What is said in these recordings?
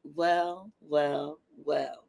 Well, well, well.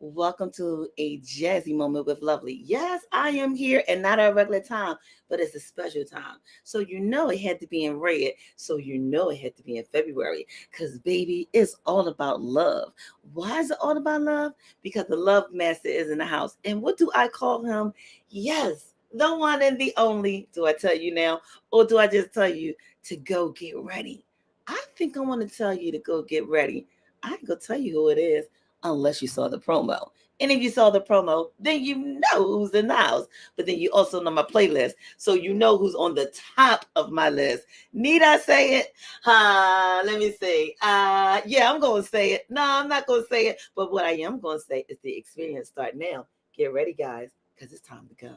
Welcome to a jazzy moment with Lovely. Yes, I am here and not at a regular time, but it's a special time. So you know it had to be in red. So you know it had to be in February. Because, baby, it's all about love. Why is it all about love? Because the love master is in the house. And what do I call him? Yes, the one and the only. Do I tell you now? Or do I just tell you to go get ready? I think I want to tell you to go get ready. I ain't gonna tell you who it is unless you saw the promo. And if you saw the promo, then you know who's in the house. But then you also know my playlist. So you know who's on the top of my list. Need I say it? Let me see. Yeah, I'm going to say it. No, I'm not going to say it. But what I am going to say is the experience start now. Get ready, guys, because it's time to go.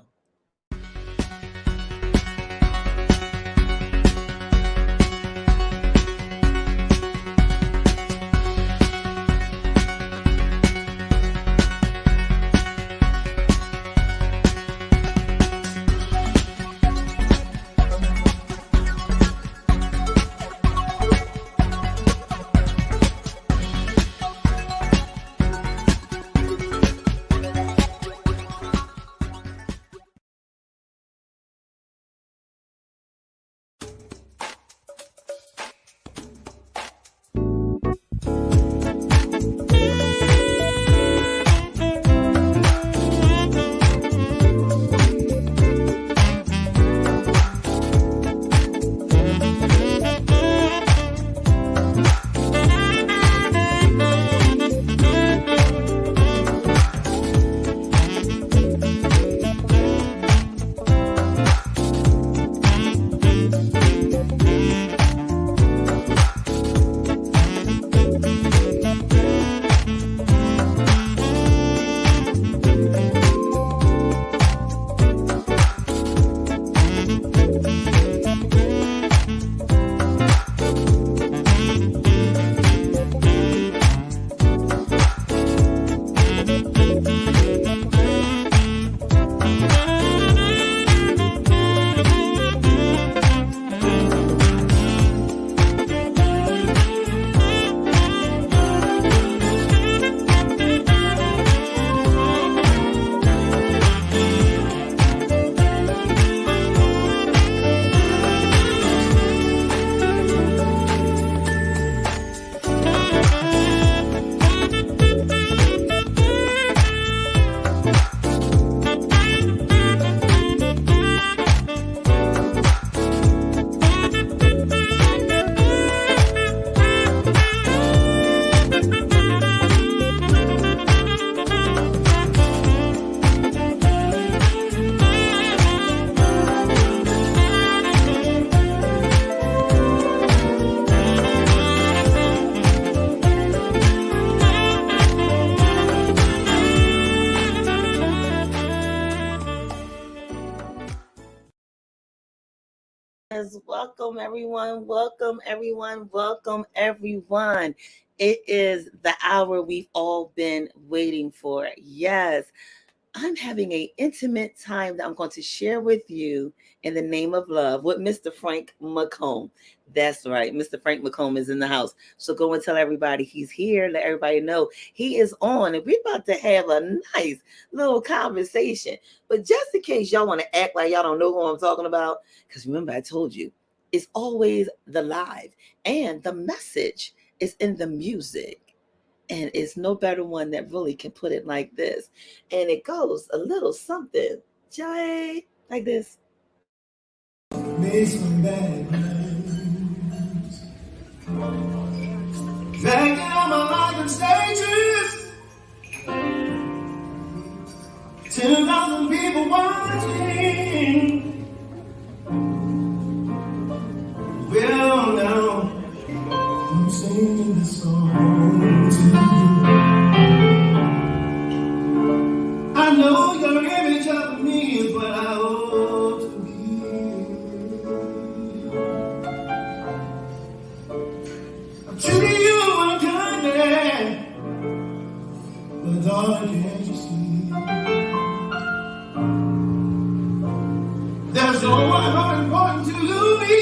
Yes, welcome everyone. Welcome everyone. Welcome everyone. It is the hour we've all been waiting for. Yes, I'm having an intimate time that I'm going to share with you in the name of love with Mr. Frank McComb. That's right. Mr. Frank McComb is in the house. So go and tell everybody he's here. Let everybody know he is on. And we're about to have a nice little conversation. But just in case y'all want to act like y'all don't know who I'm talking about, because remember I told you, it's always the live and the message is in the music. And it's no better one that really can put it like this. And it goes a little something, Jay, like this. Made some bad news. Dragging on my life in stages. 10,000 people watching. Well, now I'm singing this song to you. I know your image of me is what I ought to be. I'm treating you unkindly, but darling, can't you see? There's no one more important to me.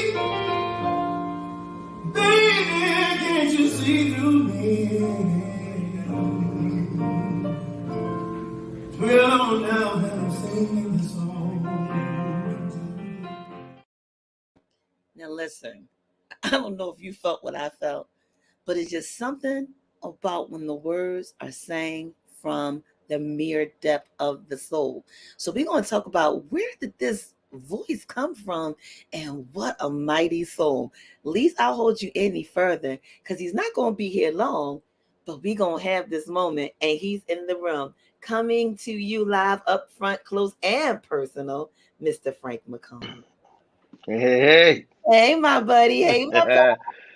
Baby, can't you see through me? Well, now I'm singing the song. Now listen, I don't know if you felt what I felt, but it's just something about when the words are sang from the mere depth of the soul. So we're going to talk about where did this voice come from and what a mighty soul. Least I'll hold you any further because he's not going to be here long, but we're going to have this moment and he's in the room coming to you live up front, close and personal, Mr. Frank McComb. Hey, Hey, my buddy. Hey, my buddy. hey.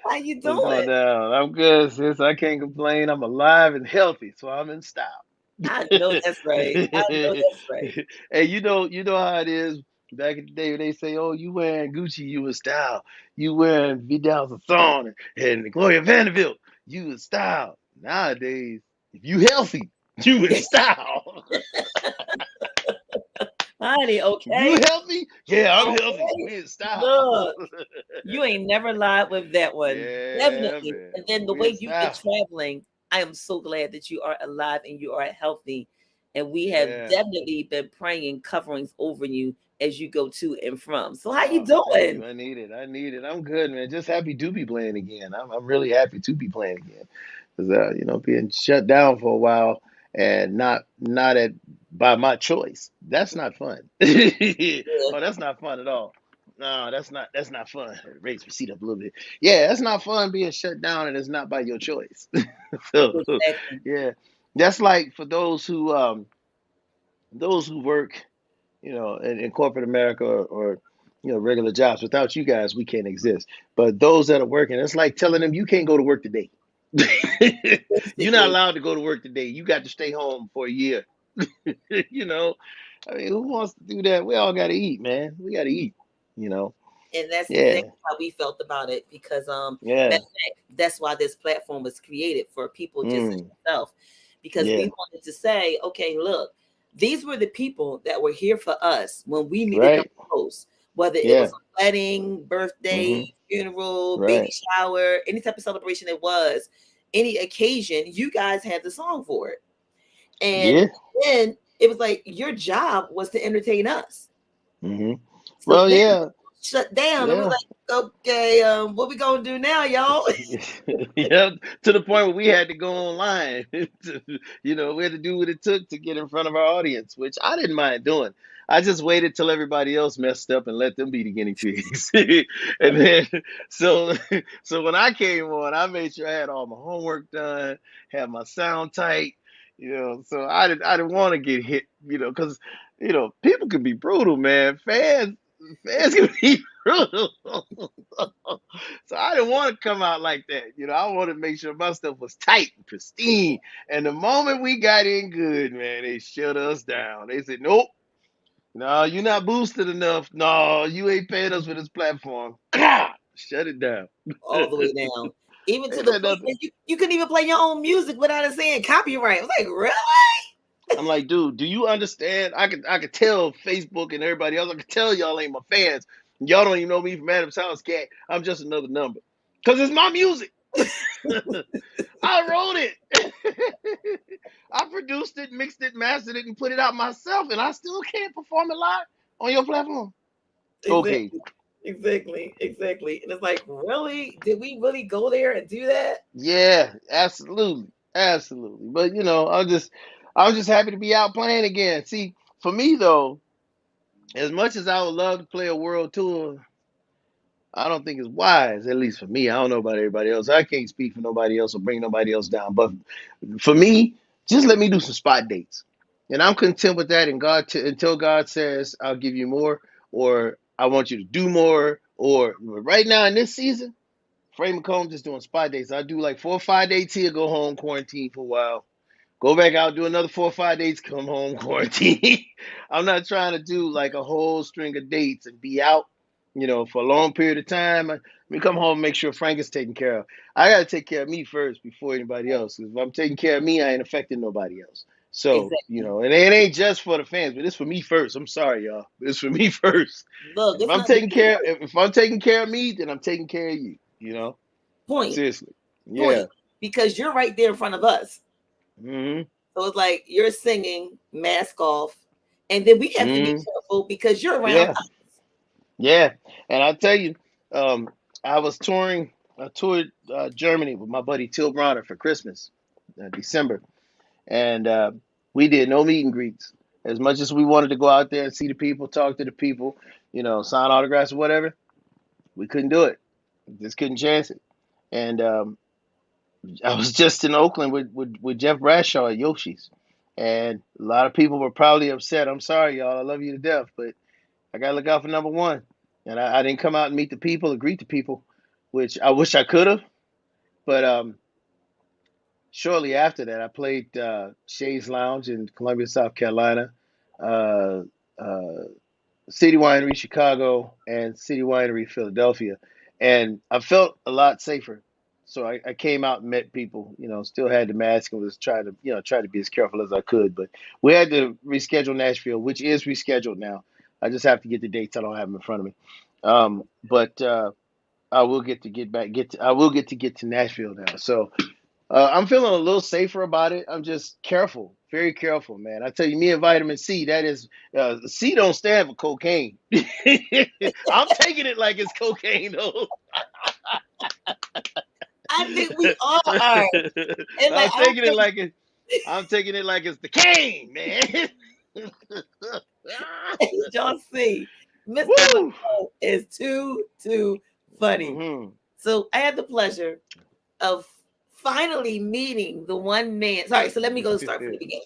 How you What's going doing? down? I'm good, sis. I can't complain. I'm alive and healthy, so I'm in style. I know that's right. I know that's right. Hey, you know how it is. Back in the day, when they say, "Oh, you wearing Gucci, you in style. You wearing Vidal Sassoon and Gloria Vanderbilt, you in style." Nowadays, if you healthy, you in style. Honey, If you okay? healthy, yeah, I'm healthy. Okay. We in style. Look, you ain't never lied with that one. Yeah, Definitely. man, And then the we in way you've been style. traveling, I am so glad that you are alive and you are healthy. And we have Yeah. definitely been praying coverings over you as you go to and from. So how you Oh, thank doing? you. I need it. I need it. I'm good, man. Just happy to be playing again. I'm really happy to be playing again. Because being shut down for a while and not at by my choice. That's not fun. Yeah, Oh, that's not fun at all. No, that's not fun. Raise my seat up a little bit. Yeah, that's not fun being shut down and it's not by your choice. So exactly. yeah. That's like for those who work in corporate America or regular jobs. Without you guys, we can't exist. But those that are working, it's like telling them you can't go to work today. You're not Basically. allowed to go to work today. You got to stay home for a year. you know, I mean, who wants to do that? We all got to eat, man. We got to eat. You know, And that's yeah, exactly how we felt about it because matter yeah, of fact, that's why this platform was created for people just as mm, yourself. Because yeah, we wanted to say, okay, look, these were the people that were here for us when we needed them right, most. Whether it was yeah, a wedding, birthday, hmm, funeral, baby right, shower, any type of celebration it was, any occasion, you guys had the song for it. And yeah. then it was like your job was to entertain us. Hmm. So Well, then yeah, shut down. It was yeah. like, okay, what we gonna do now, y'all? Yeah, to the point where we had to go online. We had to do what it took to get in front of our audience, which I didn't mind doing. I just waited till everybody else messed up and let them be the guinea pigs. And then, so, so when I came on, I made sure I had all my homework done, had my sound tight. So I didn't want to get hit. Because people can be brutal, man. Fans can be brutal. So I didn't want to come out like that. I wanted to make sure my stuff was tight and pristine. And the moment we got in good, man, they shut us down. They said, nope, no, you're not boosted enough. No, you ain't paying us for this platform. Shut it down. All the way down. Even to Ain't the that point nothing? that you couldn't even play your own music without it saying copyright. I was like, really? I'm like, dude, do you understand? I could tell Facebook and everybody else. I could tell y'all ain't my fans. Y'all don't even know me from Adam's house, cat. I'm just another number. Cause it's my music. I wrote it. I produced it, mixed it, mastered it, and put it out myself, and I still can't perform it live on your platform. Okay. Exactly. Exactly. Exactly. And it's like, really? Did we really go there and do that? Yeah, absolutely. Absolutely. But I'm just happy to be out playing again. See, for me though, as much as I would love to play a world tour, I don't think it's wise, at least for me. I don't know about everybody else. I can't speak for nobody else or bring nobody else down. But for me, just let me do some spot dates, and I'm content with that. And until God says I'll give you more, or I want you to do more, or right now in this season, Frank McComb just doing spot dates. I do like 4 or 5 dates here, go home, quarantine for a while. Go back out, do another 4 or 5 dates, come home, quarantine. I'm not trying to do like a whole string of dates and be out, for a long period of time. Let me come home and make sure Frank is taken care of. I got to take care of me first before anybody else. 'Cause if I'm taking care of me, I ain't affecting nobody else. So, Exactly. and it ain't just for the fans, but it's for me first. I'm sorry, y'all. It's for me first. Look, And it's not that you if I'm taking care of me, then I'm taking care of you. point. Seriously. Point. Yeah. because you're right there in front of us. Mm-hmm. So it's like you're singing, mask off, and then we have to be Mm-hmm. careful because you're around Yeah. us. Yeah. And I'll tell you, um, I was touring. I toured Germany with my buddy Till Bronner for Christmas, December, and we did no meet and greets. As much as we wanted to go out there and see the people, talk to the people, sign autographs or whatever, we couldn't do it. Just couldn't chance it. And I was just in Oakland with Jeff Bradshaw at Yoshi's, and a lot of people were probably upset. I'm sorry, y'all. I love you to death, but I gotta look out for number one. And I didn't come out and meet the people or greet the people, which I wish I could have. But shortly after that, I played Shays Lounge in Columbia, South Carolina, uh, uh, City Winery Chicago, and City Winery Philadelphia, and I felt a lot safer. So I came out and met people. Still had the mask and was trying to try to be as careful as I could. But we had to reschedule Nashville, which is rescheduled now. I just have to get the dates. I don't have them in front of me. But I will I will get to Nashville now. So I'm feeling a little safer about it. I'm just careful, very careful, man. I tell you, me and vitamin C, that is, C don't stand for cocaine. I'm taking it like it's cocaine, though. I think we all are. And like I'm I don't taking it think like it. I'm taking it like it's the cane, man. y'all see, Mr. Woo. McComb is too funny. Hmm. So I had the pleasure of finally meeting the one man. Sorry, so let me go start from the beginning.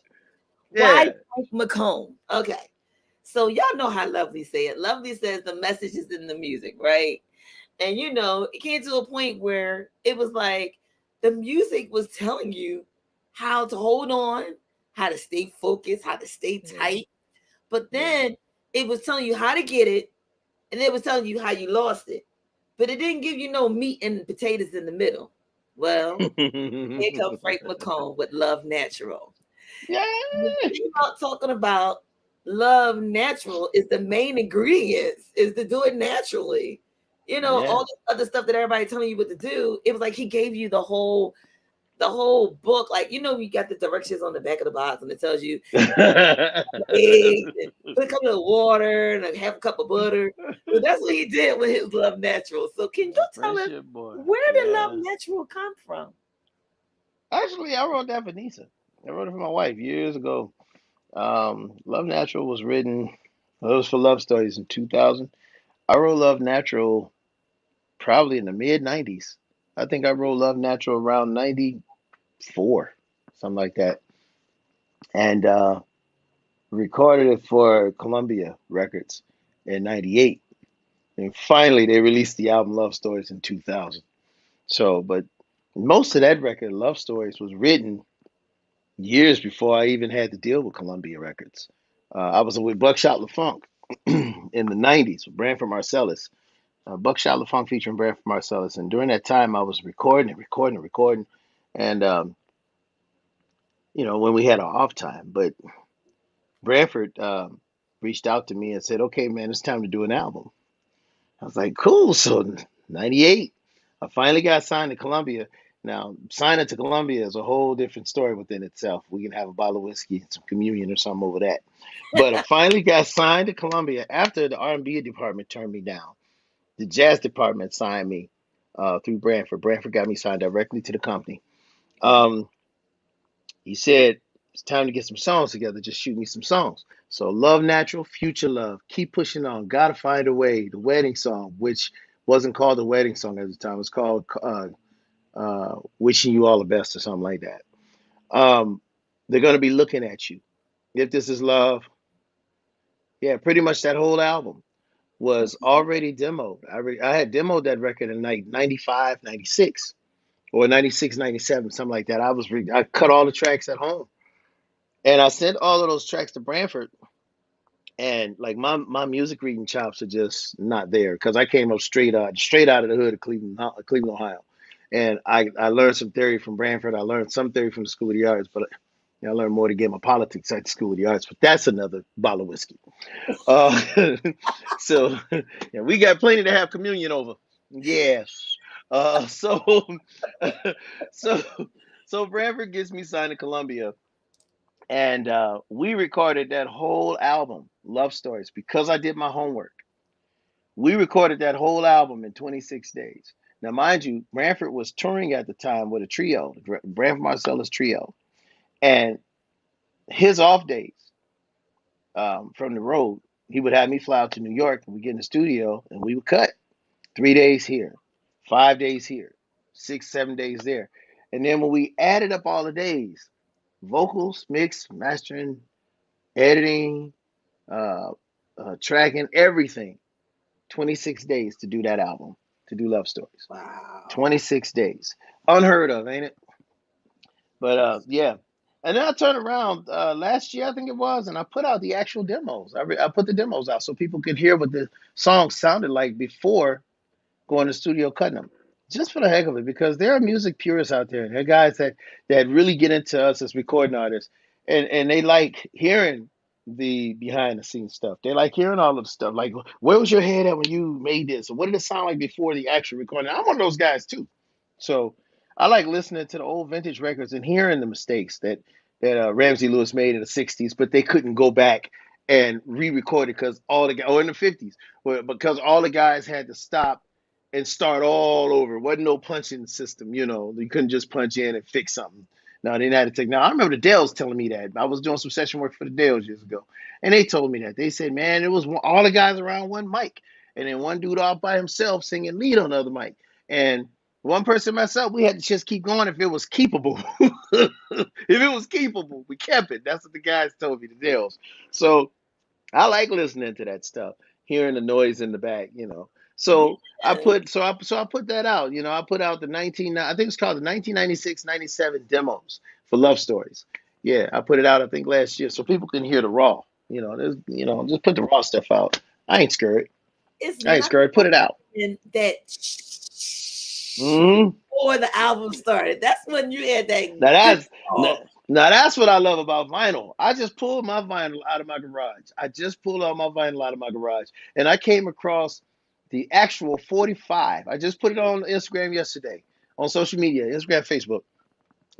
Why Yeah. Frank McComb? Okay. So y'all know how Lovely say it. Lovely says the message is in the music, right? And it came to a point where it was like the music was telling you how to hold on, how to stay focused, how to stay Yeah. tight. But Yeah. then it was telling you how to get it, and it was telling you how you lost it. But it didn't give you no meat and potatoes in the middle. Well, here comes Frank McComb with Love Natural. Yeah. The thing about talking about love natural is the main ingredients is to do it naturally. Yeah. All the other stuff that everybody telling you what to do, it was like he gave you the whole book. Like, you got the directions on the back of the box and it tells you eggs and put a cup of water and a half a cup of butter. So that's what he did with his Love Natural. So can you tell us Friendship boy. where did Love Yeah. Natural come from? Actually, I wrote that for Nisa. I wrote it for my wife years ago. Love Natural was written, well, it was for Love Stories in 2000. I wrote Love Natural probably in the mid 90s. I think I wrote Love Natural around 94, something like that. And recorded it for Columbia Records in 98. And finally, they released the album Love Stories in 2000. So, but most of that record, Love Stories, was written years before I even had to deal with Columbia Records. I was with Buckshot LaFunk in the 90s with Branford Marcellus. Buckshot LaFunk featuring Branford Marcellus. And during that time, I was recording and recording and recording. And, when we had our off time. But Branford reached out to me and said, okay, man, it's time to do an album. I was like, cool. So, 98, I finally got signed to Columbia. Now, signing to Columbia is a whole different story within itself. We can have a bottle of whiskey and some communion or something over that. But I finally got signed to Columbia after the R&B department turned me down. The jazz department signed me through Branford. Branford got me signed directly to the company. Okay. Um, he said, it's time to get some songs together. Just shoot me some songs. So, Love Natural, Future Love, Keep Pushing On, Gotta Find a Way, the wedding song, which wasn't called the wedding song at the time. It was called Wishing You All the Best or something like that. They're going to be looking at you. If This Is Love, yeah, pretty much that whole album was already demoed. I had demoed that record in like 95, 96, or 96, 97, something like that. I cut all the tracks at home. And I sent all of those tracks to Branford, and like my music reading chops are just not there because I came up straight out of the hood of Cleveland, Ohio, and I learned some theory from Branford. I learned some theory from the School of the Arts, but I learned more to get my politics at the School of the Arts. But that's another bottle of whiskey. Uh, so yeah, we got plenty to have communion over. Yes. So so so Bradford gets me signed to Columbia, and we recorded that whole album, Love Stories, because I did my homework. We recorded that whole album in 26 days. Now, mind you, Branford was touring at the time with a trio, the Branford Marcellus Trio, and his off days from the road, he would have me fly out to New York, and we get in the studio, and we would cut 3 days here, 5 days here, 6, 7 days there, and then when we added up all the days, vocals, mix, mastering, editing, uh, tracking, everything, 26 days to do that album, to do Love Stories. Wow. 26 days. Unheard of, ain't it? But yeah. And then I turned around last year, I think it was, and I put out the actual demos. I put the demos out so people could hear what the song sounded like before going to the studio cutting them, just for the heck of it, because there are music purists out there. There are guys that really get into us as recording artists, and they like hearing the behind the scenes stuff. They like hearing all of the stuff. Like, where was your head at when you made this? Or what did it sound like before the actual recording? I'm one of those guys too. So I like listening to the old vintage records and hearing the mistakes that Ramsey Lewis made in the '60s, but they couldn't go back and re-record it because all the or in the '50s, because all the guys had to stop and start all over. Wasn't no punching system, you know. You couldn't just punch in and fix something. No, they had to take. Now I remember the Dales telling me that. I was doing some session work for the Dales years ago, and they told me that. They said, man, it was all the guys around one mic, and then one dude all by himself singing lead on the other mic, and one person myself, we had to just keep going if it was keepable. If it was keepable, we kept it. That's what the guys told me, the Dales. So I like listening to that stuff, hearing the noise in the back, you know. So Yes. I put that out. You know, I put out the 19 I think it's called the 1996-97 demos for Love Stories. Yeah, I put it out I think last year so people can hear the raw. You know, just put the raw stuff out. I ain't scared. It's I ain't not scared. Put it out. in that Hmm. before the album started. That's when you had that Now good that's now, song. now that's what I love about vinyl. I just pulled my vinyl out of my garage. I just pulled out my vinyl out of my garage, and I came across the actual 45. I just put it on Instagram yesterday, on social media, Instagram, Facebook.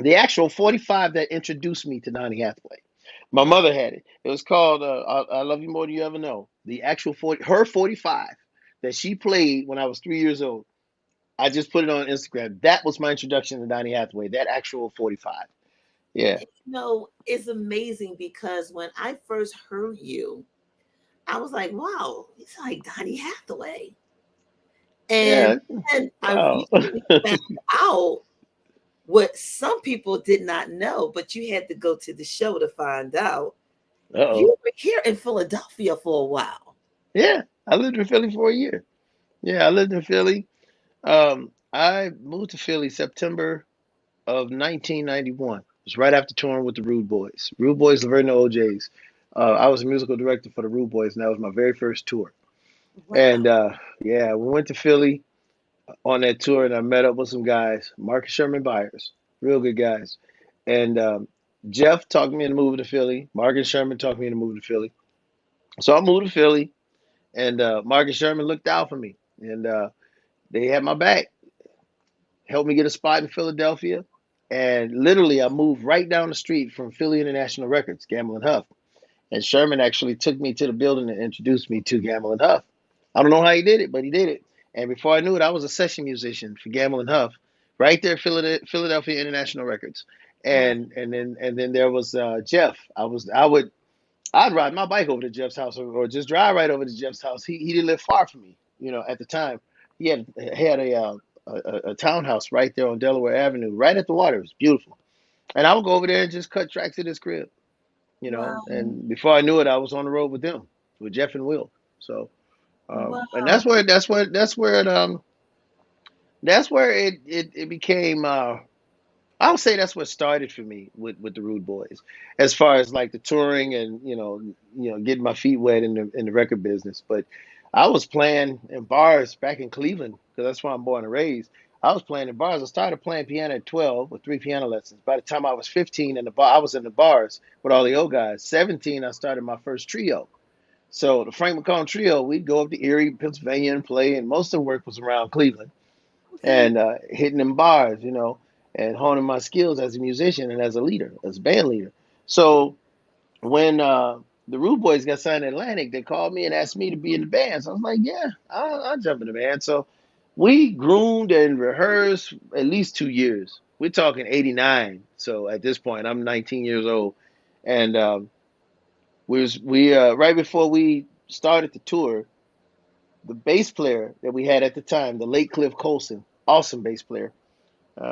The actual 45 that introduced me to Donny Hathaway. My Wow. mother had it. It was called I Love You More Than You Ever Know. The actual 45 that she played when I was 3 years old. I just put it on Instagram. That was my introduction to Donny Hathaway. That actual 45. Yeah. It's amazing because when I first heard you, I was like, wow, it's like Donny Hathaway. And Yeah. then I Oh. recently found out what some people did not know, but you had to go to the show to find out. Uh-oh. You were here in Philadelphia for a while. Yeah. I lived in Philly for a year. Yeah, I lived in Philly. I moved to Philly September of 1991. It was right after touring with the Rude Boys. Rude Boys, Laverne and the OJs. I was a musical director for the Rude Boys, and that was my very first tour. And Wow. yeah, we went to Philly on that tour, and I met up with some guys, Marcus Sherman Byers, real good guys. And Jeff talked me into moving to Philly. Marcus Sherman talked me into moving to Philly. So I moved to Philly, and Marcus Sherman looked out for me, and they had my back, helped me get a spot in Philadelphia, and literally I moved right down the street from Philly International Records, Gamble and Huff. And Sherman actually took me to the building and introduced me to Gamble and Huff. I don't know how he did it, but he did it. And before I knew it, I was a session musician for Gamble and Huff, right there, Philadelphia International Records. Wow. And then there was Jeff. I'd ride my bike over to Jeff's house, or just drive right over to Jeff's house. He didn't live far from me, at the time. He had a townhouse right there on Delaware Avenue, right at the water. It was beautiful. And I would go over there and just cut tracks at his crib, Wow. And before I knew it, I was on the road with them, with Jeff and Will. So, and Wow. that's where it became. I would say that's what started for me with the Rude Boys, as far as like the touring and getting my feet wet in the record business. But I was playing in bars back in Cleveland because that's where I'm born and raised. I was playing in bars. I started playing piano at 12 with 3 piano lessons. By the time I was 15 in the bar, I was in the bars with all the old guys. 17, I started my first trio. So the Frank McComb trio, we'd go up to Erie, Pennsylvania, and play, and most of the work was around Cleveland. Okay. and hitting them bars, and honing my skills as a musician and as a leader, as a band leader. So when the Rude Boys got signed to Atlantic, they called me and asked me to be in the band. So I was like, yeah, I'll jump in the band. So we groomed and rehearsed at least 2 years. We're talking '89. So at this point, I'm 19 years old, and we right before we started the tour, the bass player that we had at the time, the late Cliff Colson, awesome bass player.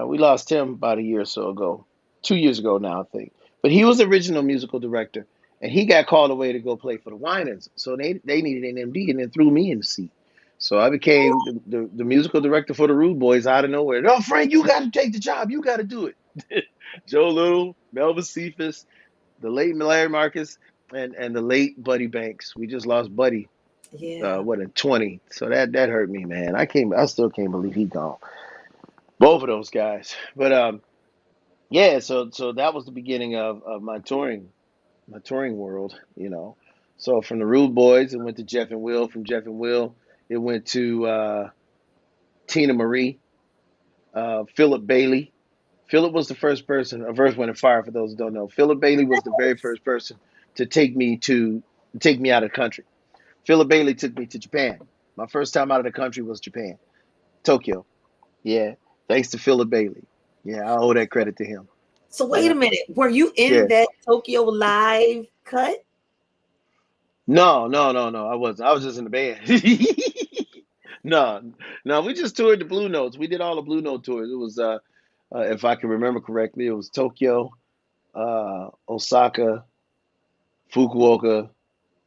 We lost him about a year or so ago, 2 years ago now, I think. But he was the original musical director, and he got called away to go play for the Winans. So they needed an MD, and then threw me in the seat. So I became the musical director for the Rude Boys out of nowhere. No, Frank, you got to take the job. You got to do it. Joe Little, Melvin Cephas, the late Larry Marcus, and the late Buddy Banks. We just lost Buddy, Yeah. what, in 20. So that hurt me, man. I still can't believe he gone. Both of those guys. But yeah, so that was the beginning of my touring world, So from the Rude Boys, it went to Jeff and Will. From Jeff and Will, it went to Tina Marie, Philip Bailey. Philip was the first person, a Earth, Wind and Fire. For those who don't know, Philip Bailey was the very first person to take me out of the country. Philip Bailey took me to Japan. My first time out of the country was Japan, Tokyo. Yeah, thanks to Philip Bailey. Yeah, I owe that credit to him. So wait Yeah, a minute. Were you in yeah. that Tokyo Live cut? No, no, no, no. I wasn't. I was just in the band. No, no. We just toured the Blue Notes. We did all the Blue Note tours. It was, if I can remember correctly, it was Tokyo, Osaka, Fukuoka,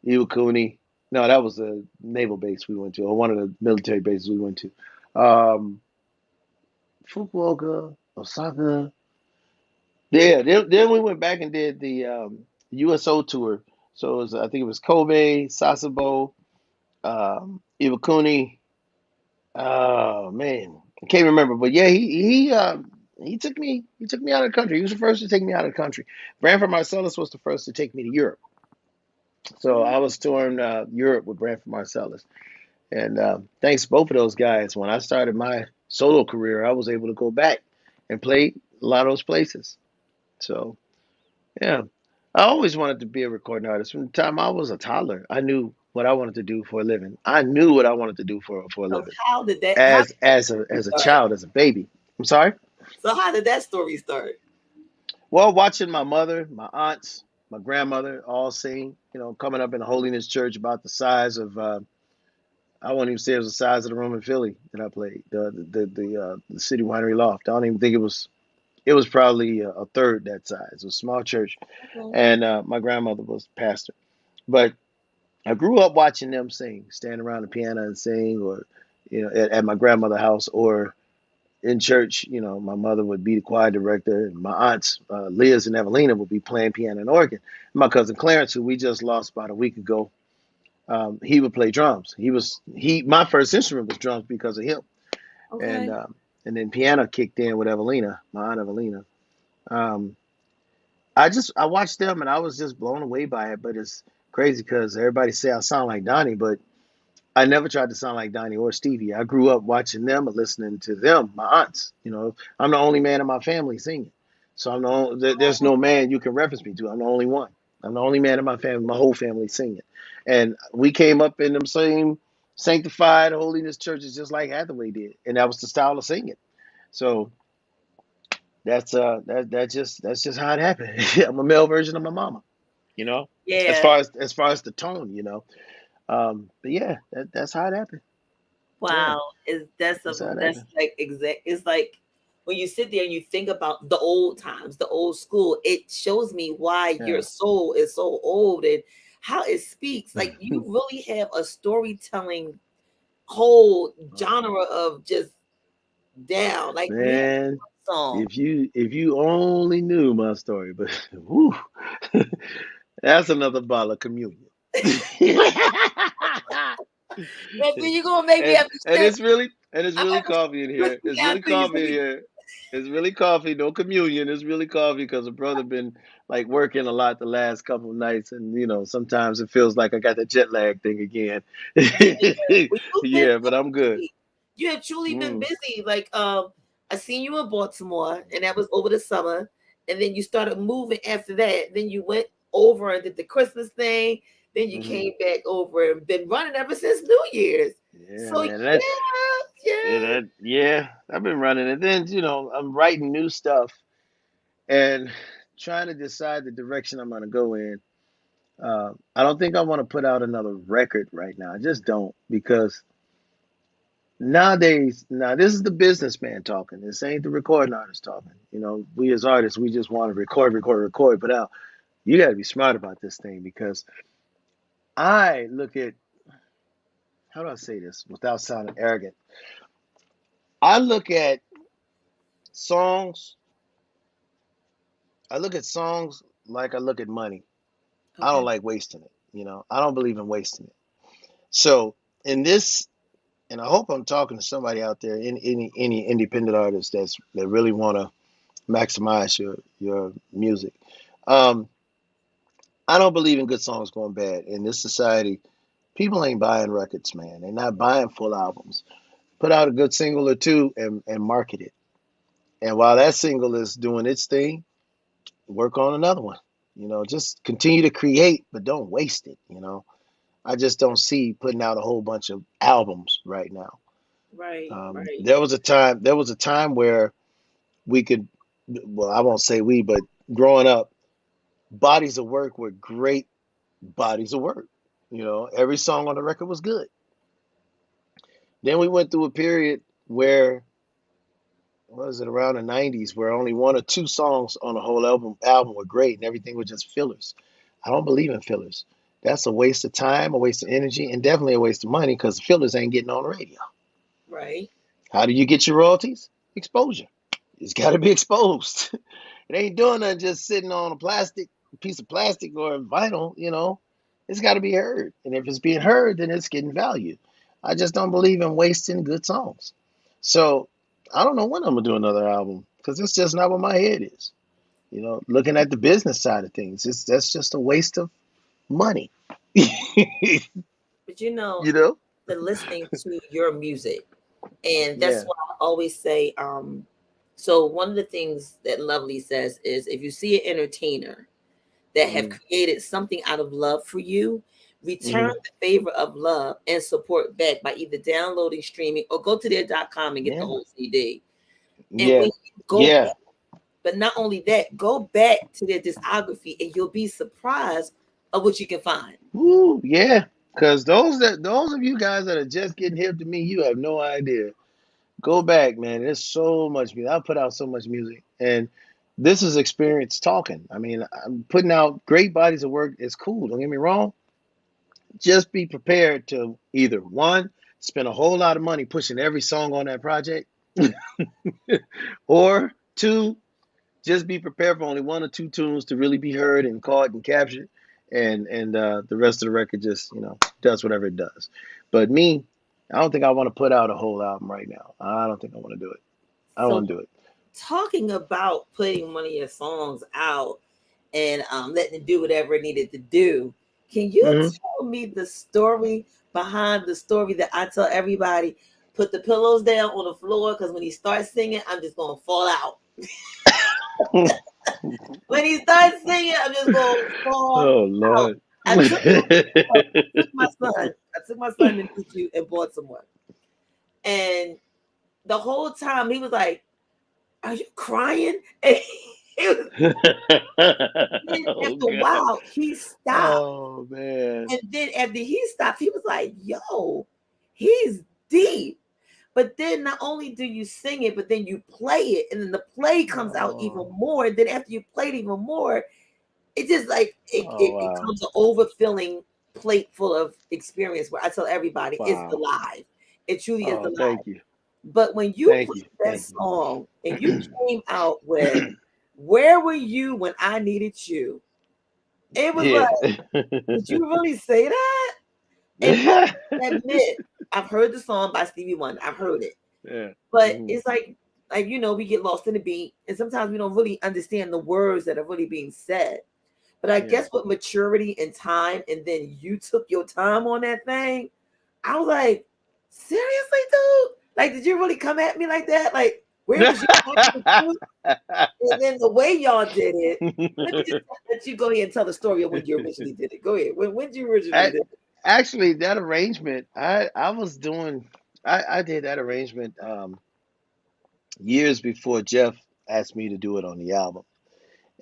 Iwakuni. No, that was a naval base we went to, or one of the military bases we went to. Um, Fukuoka, Osaka. Yeah, then we went back and did the USO tour. So it was, I think it was Kobe, Sasebo, Iwakuni. Oh man, I can't remember, but yeah, he took me out of the country. He was the first to take me out of the country. Branford Marcellus was the first to take me to Europe. So I was touring Europe with Branford Marcellus, and thanks to both of those guys, when I started my solo career, I was able to go back and play a lot of those places. So yeah, I always wanted to be a recording artist. From the time I was a toddler, I knew what I wanted to do for a living. I knew what I wanted to do for a So living how did that as a start? child, as a baby. I'm sorry. So how did that story start? Well, watching my mother, my aunts, my grandmother all sing, coming up in a holiness church about the size of I won't even say it was the size of the room in Philly that I played, the City Winery Loft. I don't even think it was. It was probably a third that size. It was a small church, Okay. and my grandmother was pastor. But I grew up watching them sing, stand around the piano and sing, or at my grandmother's house, or in church. My mother would be the choir director, and my aunts, Liz and Evelina, would be playing piano and organ. My cousin Clarence, who we just lost about a week ago, he would play drums. My first instrument was drums because of him, and Okay. then piano kicked in with Evelina, my aunt Evelina. Um, I watched them and I was just blown away by it. But it's crazy because everybody say I sound like Donnie, but I never tried to sound like Donnie or Stevie. I grew up watching them and listening to them, my aunts. I'm the only man in my family singing. So there's no man you can reference me to. I'm the only one. I'm the only man in my family, my whole family singing. And we came up in them same sanctified holiness churches just like Hathaway did. And that was the style of singing. So that's just how it happened. I'm a male version of my mama, you know, as Yeah. far as the tone. But yeah, that's how it happened. Yeah, Wow. Is that's that's how something it that's happened. like exact it's like when you sit there and you think about the old times, the old school, it shows me why your Yeah. soul is so old and how it speaks. Like you really have a storytelling whole genre of just down. Like me Man, song. if you only knew my story, but whew, that's another bottle of communion. And then you're gonna make me and have to and share. it's I'm really gonna coffee in push here. me It's down really to you so coffee in we here. It's really coffee, no communion. It's really coffee because the brother been like working a lot the last couple of nights, and sometimes it feels like I got the jet lag thing again. well, you've been Yeah, but I'm good. busy. You have truly been Mm, busy. Like I seen you in Baltimore, and that was over the summer, and then you started moving after that. Then you went over and did the Christmas thing. Then you hmm came back over and been running ever since New Year's. Yeah, So man. That, yeah. yeah, I've been running, and then I'm writing new stuff and trying to decide the direction I'm gonna go in. I don't think I want to put out another record right now. I just don't because nowadays, now this is the businessman talking. This ain't the recording artist talking. We as artists, we just want to record, put out. You got to be smart about this thing because I look at how do I say this without sounding arrogant? I look at songs. I look at songs like I look at money. I don't Okay. like wasting it. I don't believe in wasting it. So in this, and I hope I'm talking to somebody out there, any independent artist that really want to maximize your music. Um, I don't believe in good songs going bad. In this society, people ain't buying records, man. They're not buying full albums. Put out a good single or two and market it. And while that single is doing its thing, work on another one. Just continue to create, but don't waste it. I just don't see putting out a whole bunch of albums right now. Right, right, There was a time where we could, well, I won't say we, but growing up, bodies of work were great bodies of work. Every song on the record was good. Then we went through a period where, what was it, around the 90s, where only one or two songs on the whole album were great and everything was just fillers. I don't believe in fillers. That's a waste of time, a waste of energy, and definitely a waste of money because fillers ain't getting on the radio. right. How do you get your royalties? Exposure. It's got to be exposed. It ain't doing nothing just sitting on a piece of plastic or vinyl. It's got to be heard. And if it's being heard, then it's getting value. I just don't believe in wasting good songs. So I don't know when I'm gonna do another album because it's just not what my head is. Looking at the business side of things, that's just a waste of money. you But know? the listening to your music, and that's Yeah. why I always say, so one of the things that Lovely says is if you see an entertainer that have hmm created something out of love for you, return hmm the favor of love and support back by either downloading, streaming, or go to their.com and get the Yeah. whole CD. And Yeah. when you go back, Yeah. but not only that, go back to their discography and you'll be surprised of what you can find. Woo, yeah. Because those of you guys that are just getting hip to me, you have no idea. Go back, man. There's so much music. I put out so much music, and this is experience talking. I mean, I'm putting out great bodies of work. It's cool. Don't get me wrong. Just be prepared to either one, spend a whole lot of money pushing every song on that project, or two, just be prepared for only one or two tunes to really be heard and caught and captured, and the rest of the record just does whatever it does. But me, I don't think I want to put out a whole album right now. I don't think I want to do it. I don't So want to do it. talking about putting one of your songs out and letting it do whatever it needed to do, can you hmm tell me the story behind the story that I tell everybody? Put the pillows down on the floor because when he starts singing, I'm just gonna fall out. When he starts singing, I'm just gonna fall Oh out. Lord. I took I took my son to meet you in Baltimore, and the whole time he was like, "Are you crying?" And he was. Then Oh after a God. while, he stopped. Oh man. And then after he stopped, he was like, yo, he's deep. But then not only do you sing it, but then you play it, and then the play comes out even Oh. more. And then after you play it even more, it just like Oh it wow. becomes an overfilling plate full of experience where I tell everybody it's Wow. alive. It truly is Oh, alive. thank you. But when you Thank you. played that Thank song and you you. came out with Where Were You When I Needed You? It was like, Yeah. did you really say that? And I admit, I've heard the song by Stevie Wonder. I've heard it. Yeah. But Mhm. it's like we get lost in the beat, and sometimes we don't really understand the words that are really being said. But I Yeah. guess with maturity and time, and then you took your time on that thing, I was like, seriously, dude? Like, did you really come at me like that? Like, where was your attitude? And then the way y'all did it. Let me just let you go ahead and tell the story of when you originally did it. Go ahead. When did you originally A- did it? Actually, that arrangement, I was doing, I did that arrangement years before Jeff asked me to do it on the album,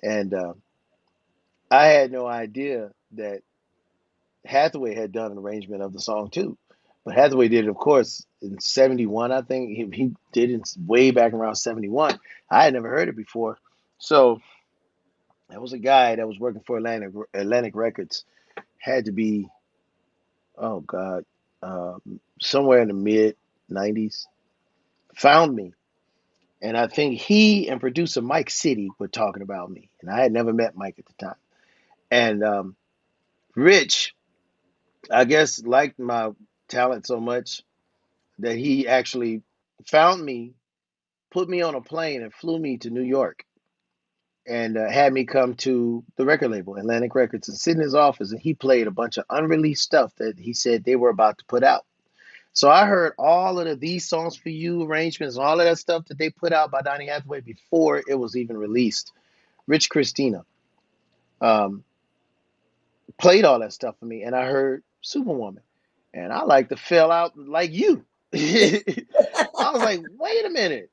and I had no idea that Hathaway had done an arrangement of the song too. But Hathaway did it, of course, in '71. I think he did it way back around '71. I had never heard it before, so there was a guy that was working for Atlantic Records. Had to be, oh God, somewhere in the mid '90s. Found me, and I think he and producer Mike City were talking about me, and I had never met Mike at the time. And Rich, I guess, liked my talent so much that he actually found me, put me on a plane, and flew me to New York, and had me come to the record label, Atlantic Records, and sit in his office. And he played a bunch of unreleased stuff that he said they were about to put out. So I heard all of These Songs for You arrangements, all of that stuff that they put out by Donny Hathaway before it was even released. Rich Christina um, played all that stuff for me, and I heard Superwoman, and I like to fell out like you. I was like, wait a minute.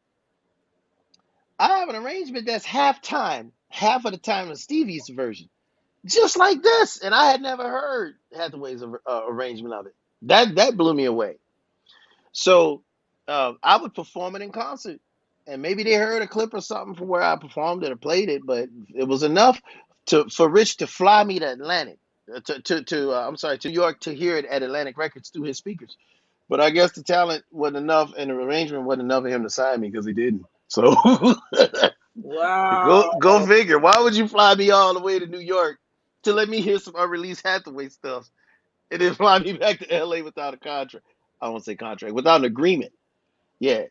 I have an arrangement that's half time, half of the time in Stevie's version, just like this, and I had never heard Hathaway's arrangement of it. That blew me away. So I would perform it in concert, and maybe they heard a clip or something from where I performed it or played it, but it was enough for Rich to fly me to Atlantic, I'm sorry, to New York to hear it at Atlantic Records through his speakers. But I guess the talent wasn't enough, and the arrangement wasn't enough for him to sign me because he didn't. So Wow. go figure. Why would you fly me all the way to New York to let me hear some unreleased Hathaway stuff and then fly me back to LA without a contract? I won't say contract, without an agreement. Yeah.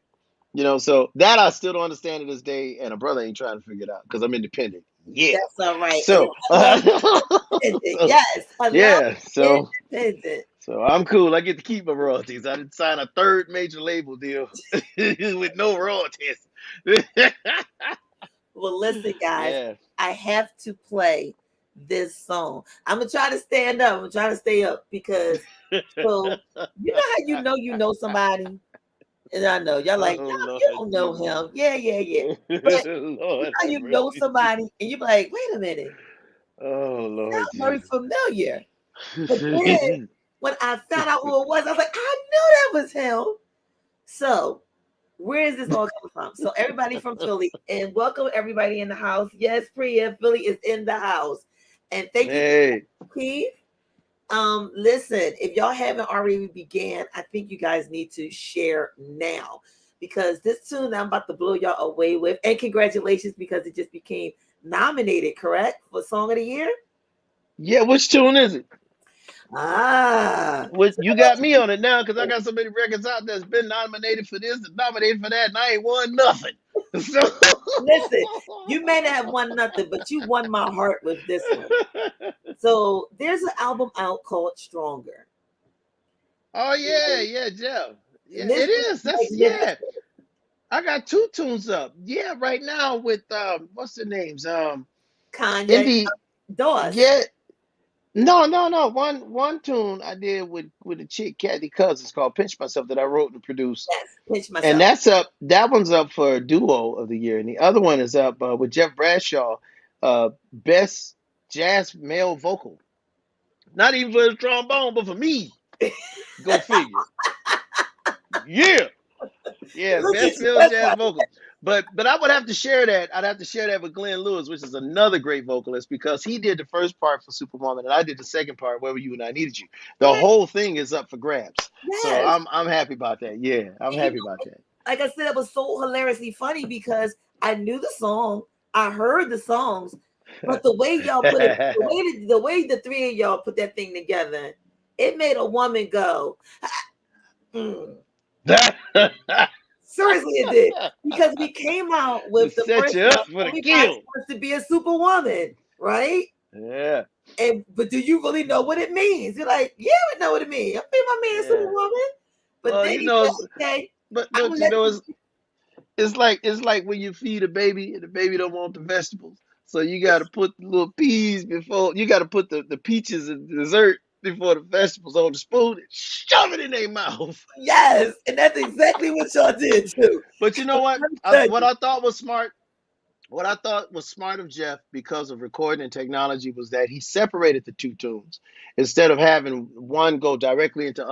So that I still don't understand to this day, and a brother ain't trying to figure it out because I'm independent. Yeah. That's all right. And So, I love independent. so Yes, I love yeah. independent. So I'm cool. I get to keep my royalties. I didn't sign a third major label deal with no royalties. Well, listen, guys, Yeah. I have to play this song. I'm gonna try to stand up. I'm gonna try to stay up because so you know how you know somebody, and I know y'all like Oh y'all, Lord you don't know Jesus. him. Yeah, yeah, yeah. But you Lord know have you know mercy. somebody, and you be like, wait a minute, Oh Lord sound very Jesus. familiar. But then when I found out who it was, I was like, I knew that was him. So where is this all coming from? So everybody from Philly, and welcome everybody in the house. Yes, Priya, Philly is in the house, and thank you, Hey. Keith. Listen, if y'all haven't already began, I think you guys need to share now because this tune I'm about to blow y'all away with, and congratulations because it just became nominated, correct, for Song of the Year. Yeah, which tune is it? Ah, What so you got me on it now because I got so many records out that's been nominated for this and nominated for that, and I ain't won nothing. So listen, you may not have won nothing, but you won my heart with this one. So there's an album out called Stronger. oh yeah, yeah, Jeff. Yeah, And this it is is. That's yeah. magnificent. I got two tunes up. Yeah, right now with what's the names? Kanye, Indie. Doss. Yeah. No. One tune I did with a chick, Kathy Cousins, called "Pinch Myself" that I wrote and produced, Yes, pinch and myself. that's up. That one's up for duo of the year, and the other one is up with Jeff Bradshaw, best jazz male vocal. Not even for the trombone, but for me. Go figure. Yeah. Yeah, Look at best you. male That's jazz why. vocal. But I would have to share that. I'd have to share that with Glenn Lewis, which is another great vocalist, because he did the first part for Superwoman and I did the second part, Where Were You When I Needed You. The Right. whole thing is up for grabs. So Yes. I'm happy about that. Yeah, I'm And you happy know, about that. like I said, it was so hilariously funny because I knew the song, I heard the songs, but the way y'all put it, the way the three of y'all put that thing together, it made a woman go, "Mm." Seriously, it did. Because we came out To with the set first you one, up for the everybody kill. wants to be a superwoman, right? Yeah, And but do you really know what it means? You're like, yeah, we know what it means. I be my man yeah. superwoman. But Well, then you he know, said, okay. I'm you know, listening. it's like when you feed a baby and the baby don't want the vegetables. So you got to put the little peas before you got to put the peaches and dessert before the vegetables on the spoon and shove it in their mouth. Yes, and that's exactly what y'all did too. But you know what? Let me tell What you. I thought was smart, what I thought was smart of Jeff because of recording and technology was that he separated the two tunes instead of having one go directly into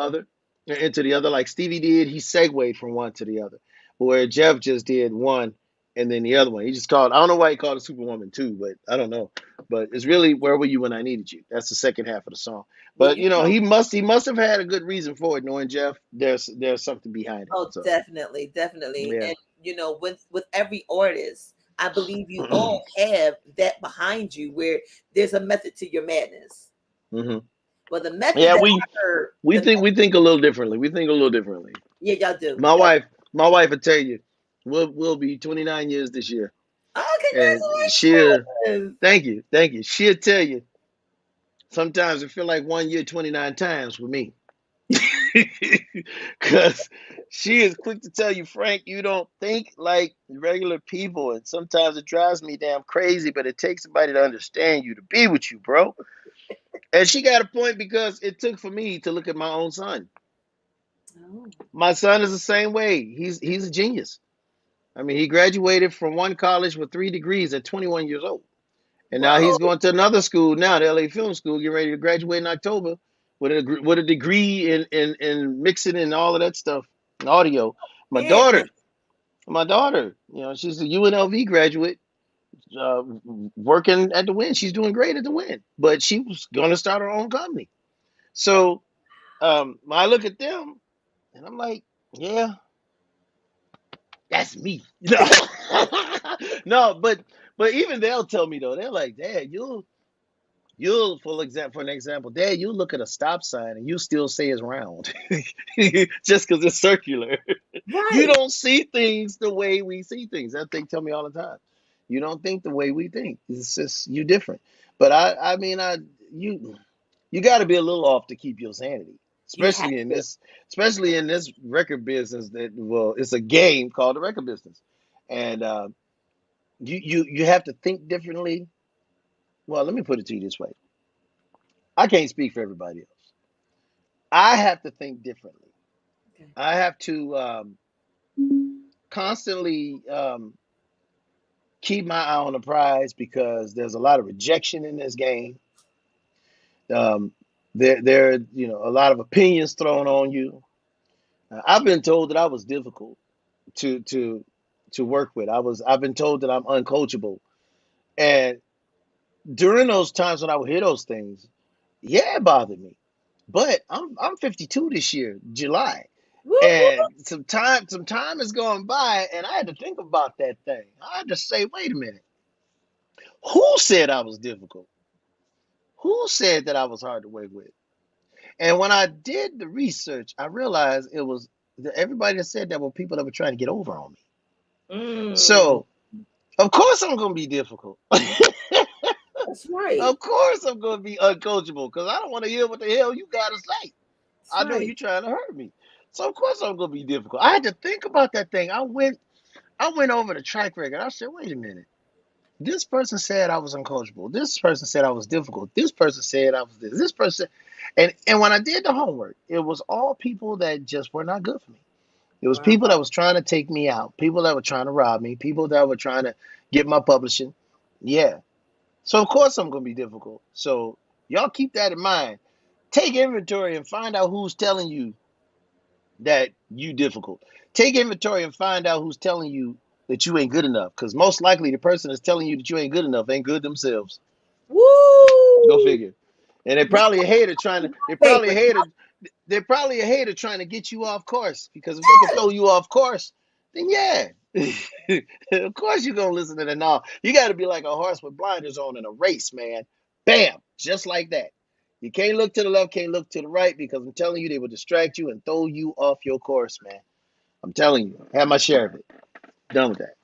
the other like Stevie did. He segued from one to the other, where Jeff just did one and then the other one. He just called. I don't know why he called it Superwoman 2, but I don't know. But it's really Where Were You When I Needed You. That's the second half of the song. Well, But you you know know, he must have had a good reason for it, knowing Jeff. There's something behind it. oh, So definitely, definitely. yeah. And with every artist, I believe you all have that behind you where there's a method to your madness. hmm Well, the method Yeah, that I heard, we think a little differently. We think a little differently. yeah, y'all do. My Y'all, wife, my wife will tell you, we'll be 29 years this year, and she'll congratulations. thank you. She'll tell you sometimes it feel like 1 year 29 times with me, because she is quick to tell you, Frank, you don't think like regular people, and sometimes it drives me damn crazy. But it takes somebody to understand you to be with you, bro. And she got a point because it took for me to look at my own son. Oh, My son is the same way. He's a genius. I mean, he graduated from one college with 3 degrees at 21 years old. And now he's whoa, going to another school now, the LA Film School, getting ready to graduate in October with a degree in mixing and all of that stuff, audio. My man, daughter, my daughter, you know, she's a UNLV graduate, uh, working at the Win. She's doing great at the Win, but she was going to start her own company. So I look at them and I'm like, yeah, that's me. No, no, but even they'll tell me though, they're like, Dad, you'll for an example, Dad, you look at a stop sign and you still say it's round, just because it's circular. You right? don't see things the way we see things. That they tell me all the time. You don't think the way we think. It's just you different. But I mean, you you got to be a little off to keep your sanity, You have to. especially in this record business. That well, it's a game called the record business, and you have to think differently. Well, let me put it to you this way: I can't speak for everybody else. I have to think differently. Okay. I have to constantly keep my eye on the prize because there's a lot of rejection in this game. Um, there, you know, a lot of opinions thrown on you. I've been told that I was difficult to to to work with. I've been told that I'm uncoachable. And during those times when I would hear those things, yeah, it bothered me. But I'm 52 this year, July. Whoop, And whoop. some time has gone by and I had to think about that thing. I had to say, wait a minute. Who said I was difficult? Who said that I was hard to work with? And when I did the research, I realized it was everybody that said that were people that were trying to get over on me. Mm, So of course I'm gonna be difficult. that's right. Of course I'm gonna be uncoachable because I don't want to hear what the hell you gotta say. That's I know right. you trying to hurt me. So of course I'm gonna be difficult. I had to think about that thing. I went over the track record. I said, wait a minute. This person said I was uncoachable. This person said I was difficult. This person said I was this. This person and when I did the homework, it was all people that just were not good for me. It was people that Wow. was trying to take me out, people that were trying to rob me, people that were trying to get my publishing. Yeah. So of course I'm gonna be difficult. So y'all keep that in mind. Take inventory and find out who's telling you that you difficult. Take inventory and find out who's telling you that you ain't good enough. Because most likely the person that's telling you that you ain't good enough ain't good themselves. Go Woo! figure. And That is my favorite. they're probably a hater trying to get you off course. Because if they can throw you off course, then yeah. Of course you're gonna listen to that. No, you gotta be like a horse with blinders on in a race, man. Bam! Just like that. You can't look to the left, can't look to the right because I'm telling you they will distract you and throw you off your course, man. I'm telling you. Have my share of it. Done with that.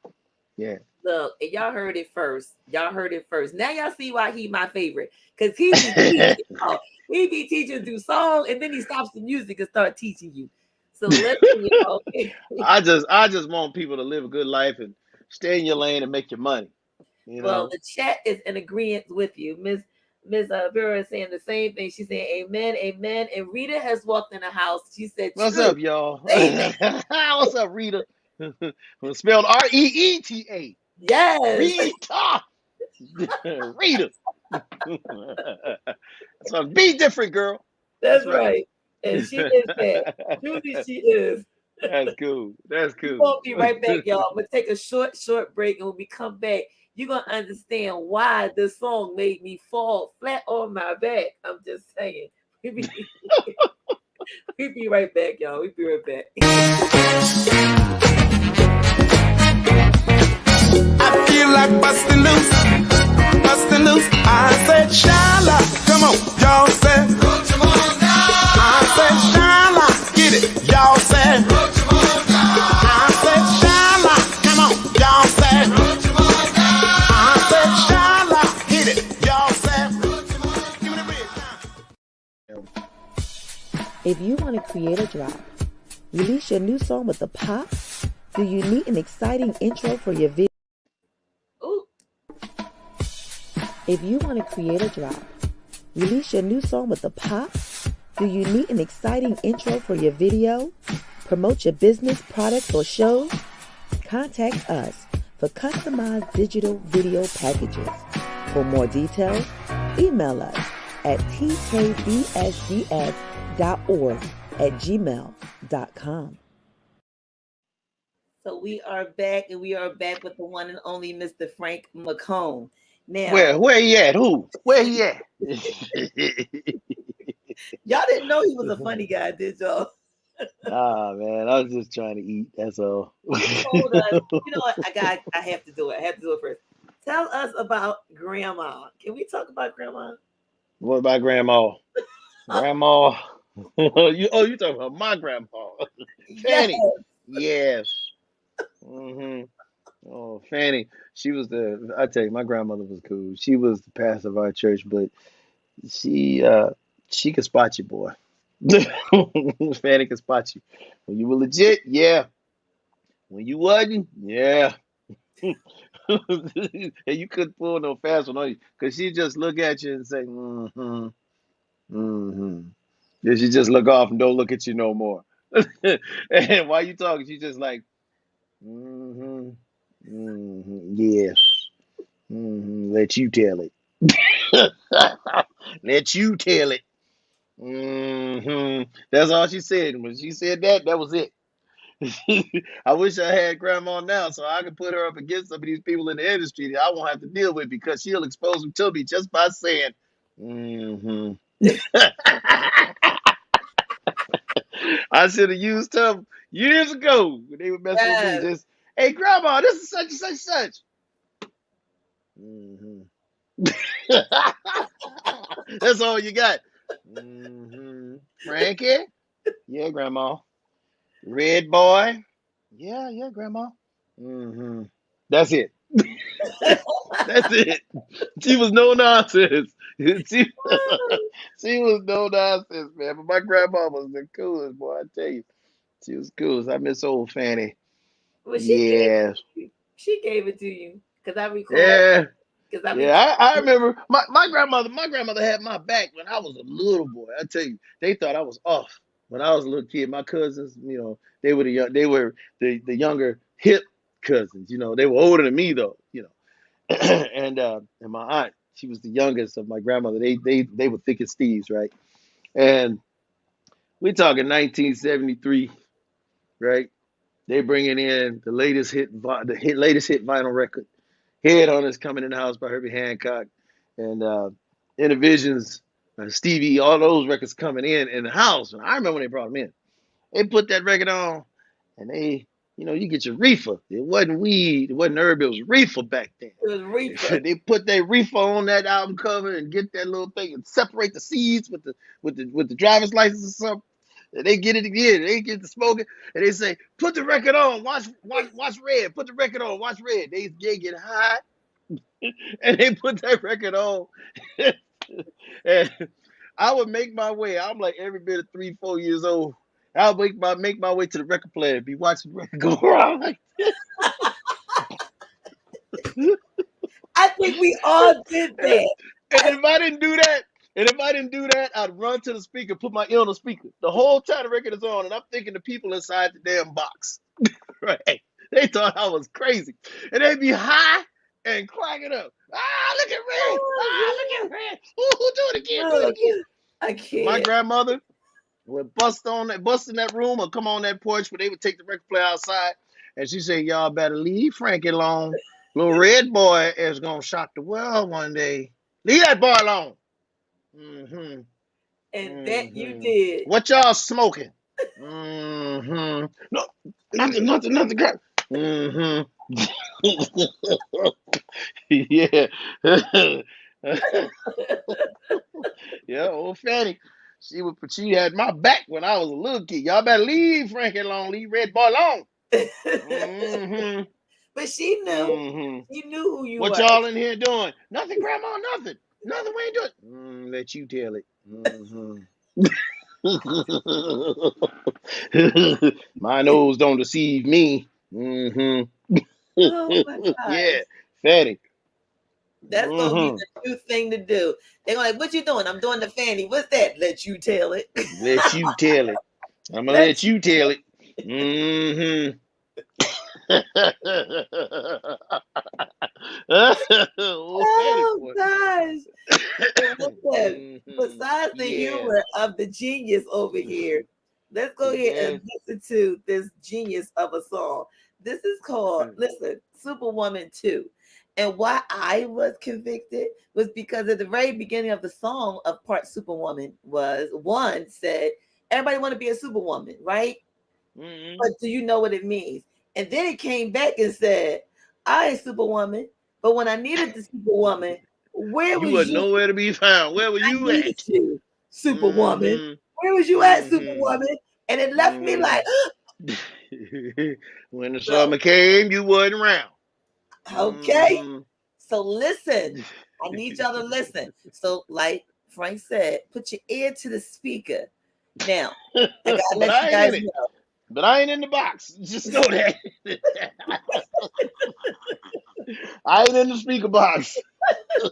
Yeah. Look, and y'all heard it first. Y'all heard it first. Now y'all see why he my favorite. Cause he be teaching. Oh, he be teaching through song, and then he stops the music and start teaching you. So listen, y'all. I just want people to live a good life and stay in your lane and make your money. You Well, know. the chat is in agreement with you. Miss Vera is saying the same thing. She's saying amen, amen. And Rita has walked in the house. She said, What's true. up, y'all? Amen. What's up, Rita? Spelled Reeta. Yes, Rita. Rita. So be different, girl. That's that's right. right. And she is that. Truly, she is. That's cool. That's We're cool. going to be right back, y'all. I'm going to take a short break. And when we come back, you're going to understand why this song made me fall flat on my back. I'm just saying. We be, we be right back, y'all. We be right back. I feel like busting loose, busting loose. I said, Shala, come on, y'all said. I said, Shala, get it, y'all said. I said, Shala, come on, y'all said. I said, Shala, hit it, y'all said. Give me the big If you want to create a drop, release your new song with a pop, do you need an exciting intro for your video? Ooh. If you want to create a drop, release your new song with a pop, do you need an exciting intro for your video? Promote your business, products, or shows? Contact us for customized digital video packages. For more details, email us at tkbsds.org@gmail.com. So we are back, and we are back with the one and only Mr. Frank McComb. Now, Where he at? Who? Where he at? y'all didn't know he was a funny guy, did y'all? Ah man, I was just trying to eat. That's all. He told us, you know what? I have to do it. I have to do it first. Tell us about Grandma. Can we talk about Grandma? What about grandma? Grandma. You talking about my grandma? Yes. Fanny. Yes. Hmm. Oh, Fanny. She was the. I tell you, my grandmother was cool. She was the pastor of our church, but she uh she could spot you, boy. Fanny could spot you. When you were legit, yeah. When you wasn't, yeah. And you couldn't pull no fast one on you because she just look at you and say, mm-hmm, mm-hmm. Then she just look off and don't look at you no more. And while you talking, she just like, mm-hmm, mm-hmm, yes, mm-hmm, let you tell it. Let you tell it. Mm-hmm. That's all she said. When she said that, that was it. I wish I had grandma now so I could put her up against some of these people in the industry that I won't have to deal with because she'll expose them to me just by saying, mm-hmm. I should have used her years ago when they were messing with me. Yes. Just, hey, grandma, this is such and such and such. Mm-hmm. That's all you got. Mm-hmm. Frankie? Yeah, grandma. Red boy? Yeah, yeah, grandma. Mm-hmm. That's it. That's it. She was no nonsense. She, she was no nonsense, man. But my grandma was the coolest, boy. I tell you, she was cool. I miss old Fanny. Well, Yeah, she gave it to you because I recall. yeah, Because I yeah. recall. I remember my grandmother. My grandmother had my back when I was a little boy. I tell you, they thought I was off when I was a little kid. My cousins, they were the younger hip cousins. They were older than me though. And my aunt, she was the youngest of my grandmother. They were thick as thieves, right? And we talking 1973, right? They bringing in the latest hit vinyl record. Head Hunters coming in the house by Herbie Hancock, and Intervisions, Stevie, all those records coming in the house. And I remember when they brought them in. They put that record on, and you get your reefer. It wasn't weed, it wasn't herb, it was reefer back then. It was Reaper. They put that reefer on that album cover and get that little thing and separate the seeds with the driver's license or something. And they get it again. They get the smoking, and they say, "Put the record on. Watch Red. Put the record on. Watch Red." They get high, and they put that record on. And I would make my way. I'm like every bit of 3, 4 years old, I'll make my way to the record player, be watching the record go around like I think we all did that. and if I didn't do that, I'd run to the speaker, put my ear on the speaker. The whole time the record is on, and I'm thinking the people inside the damn box. Right. They thought I was crazy. And they'd be high and cracking up. Ah, look at Red. Ah, look at Red. Ooh, do it again. Do it Oh, again. I My can't. grandmother would bust in that room or come on that porch where they would take the record player outside. And she said, y'all better leave Frankie alone. Little red boy is gonna shock the world one day. Leave that boy alone. Mm-hmm. And that you Mm-hmm. did. What y'all smoking? Mm-hmm. No, nothing, girl. Mm-hmm. Yeah. Yeah, old Fanny. She had my back when I was a little kid. Y'all better leave Frankie alone, leave Red Boy alone. Mm-hmm. But she knew. Mm-hmm. She knew who you What were. y'all in here doing? Nothing, Grandma, nothing. Nothing, we ain't doing. Let you tell it. Mm-hmm. My nose don't deceive me. Mm-hmm. Oh my Yeah, gosh. Fatty. That's gonna be Mm-hmm. the new thing to do. They're gonna like, what you doing? I'm doing the fanny. What's that? Let you tell it. Let you tell it. I'm gonna Let let you. you tell it. Mm-hmm. Oh, Fatty Oh boy. gosh. So listen, Mm-hmm. besides the Yeah. humor of the genius over here, let's go ahead Yeah. and listen to this genius of a song. This is called, listen, Superwoman 2. And why I was convicted was because at the very beginning of the song of part Superwoman was one said, everybody want to be a superwoman, right? Mm-hmm. But do you know what it means? And then it came back and said, I ain't superwoman, but when I needed the superwoman, where You was was you? nowhere to be found. Where were I you needed at? you, Superwoman. Mm-hmm. Where was you at, Mm-hmm. Superwoman? And it left me Mm-hmm. like, When the so summer came, you wasn't around. okay. Mm-hmm. So listen, I need y'all to listen. So, like Frank said, put your ear to the speaker. Now, I gotta But let you I ain't guys in it. know. But I ain't in the box. Just know that. I ain't in the speaker box. So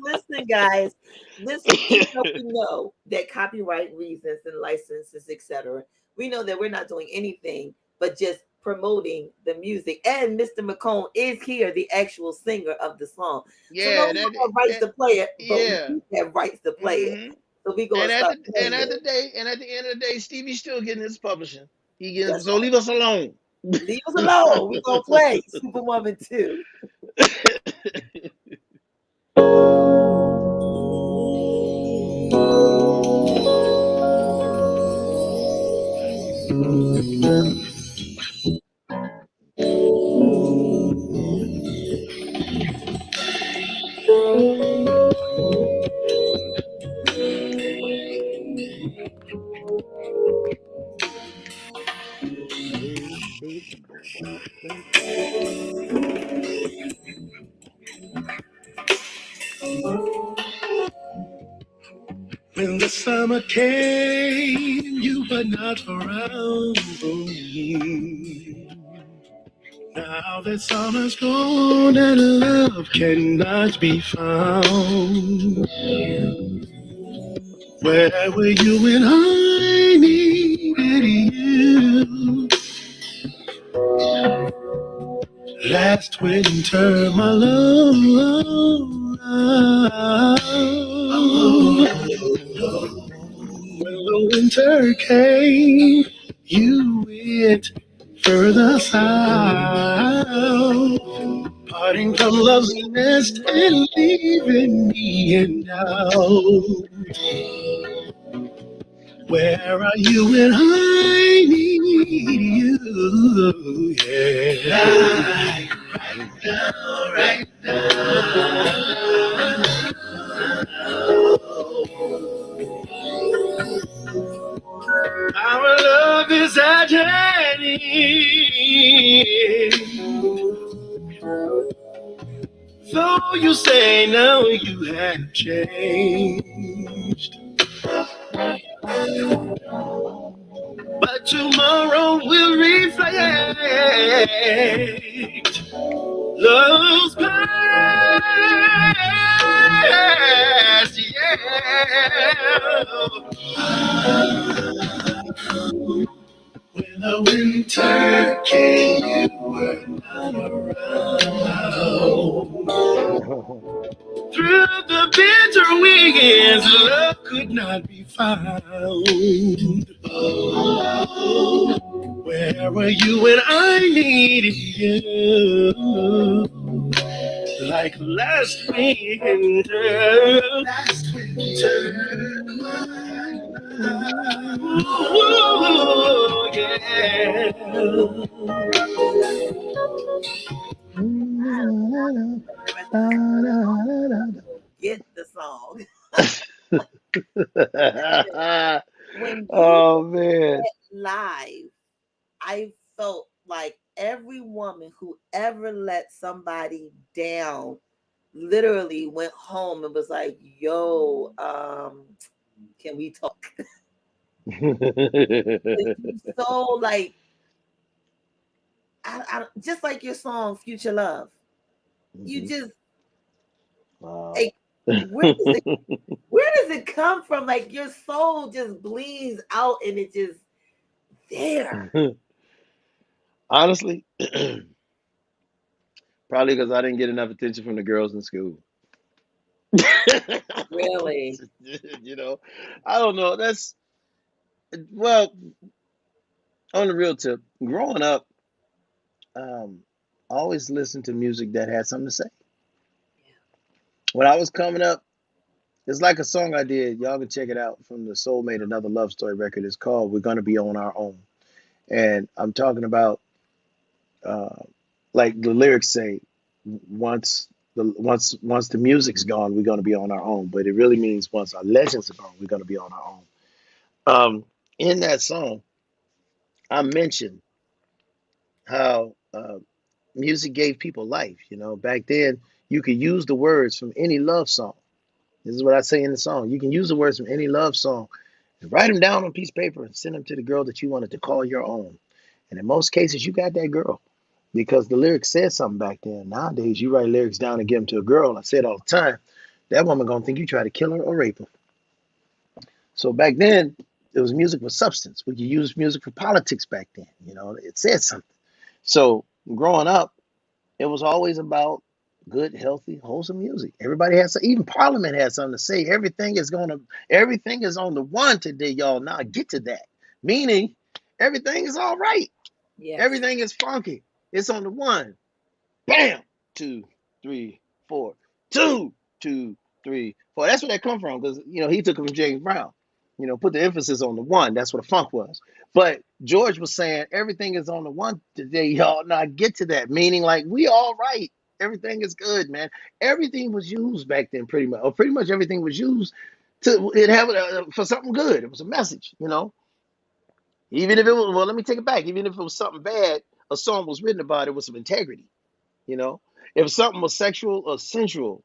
listen, guys. Listen, even though we know that copyright reasons and licenses, etc., we know that we're not doing anything but just promoting the music. And Mr. McComb is here, the actual singer of the song. So no Yeah, one have rights to play it, but yeah. we have rights to play it. Hmm. So we're gonna start playing it. And at the end of the day, Stevie's still getting his publishing. He getting That's so leave us alone. right. Leave us alone. We're gonna play Superwoman 2. When the summer came, you were not around. Now that summer's gone and love cannot be found. Where were you when I needed you? Last winter, my love. When the winter came, you went further south, parting from love's nest and leaving me in doubt. Where are you when I need you? Yeah. Right our love is a journey. Though you say now you have changed, but but tomorrow will reflect love's past. Yeah. When the winter came, you were not around. Through the bitter winds, love could not be found. Oh, where were you when I needed you? Like last winter. Last winter. Ooh, yeah. Get the song. When you Oh man. live, I felt like every woman who ever let somebody down literally went home and was like, yo, can we talk? You so like just like your song Future Love. You Mhm. just Wow. like where does it come from? Like your soul just bleeds out and it just there. Honestly, probably because I didn't get enough attention from the girls in school. Really? You know, I don't know. That's well, on the real tip, growing up, I always listened to music that had something to say. When I was coming up, it's like a song I did. Y'all can check it out from the Soulmate Another Love Story record. It's called "We're Gonna Be on Our Own," and I'm talking about uh, like the lyrics say, once the music's gone, we're gonna be on our own. But it really means once our legends are gone, we're gonna be on our own. In that song, I mentioned how music gave people life. You know, back then you could use the words from any love song. This is what I say in the song. You can use the words from any love song and write them down on a piece of paper and send them to the girl that you wanted to call your own. And in most cases, you got that girl because the lyrics said something back then. Nowadays, you write lyrics down and give them to a girl. I say it all the time. That woman gonna think you try to kill her or rape her. So back then, it was music with substance. We could use music for politics back then. You know, it said something. So growing up, it was always about good, healthy, wholesome music. Everybody has, even Parliament has something to say. Everything is on the one today, y'all. Now get to that. Meaning, everything is all right. Yes. Everything is funky. It's on the one. Bam! Two, three, four. Two, two, three, four. That's where that come from, because he took it from James Brown. Put the emphasis on the one. That's what a funk was. But George was saying everything is on the one today, y'all. Now get to that. Meaning like we all right. Everything is good, man. Everything was used back then, pretty much. Or pretty much everything was used to it have for something good. It was a message. Even if it was, well, let me take it back. Even if it was something bad, a song was written about it with some integrity. You know, if something was sexual or sensual,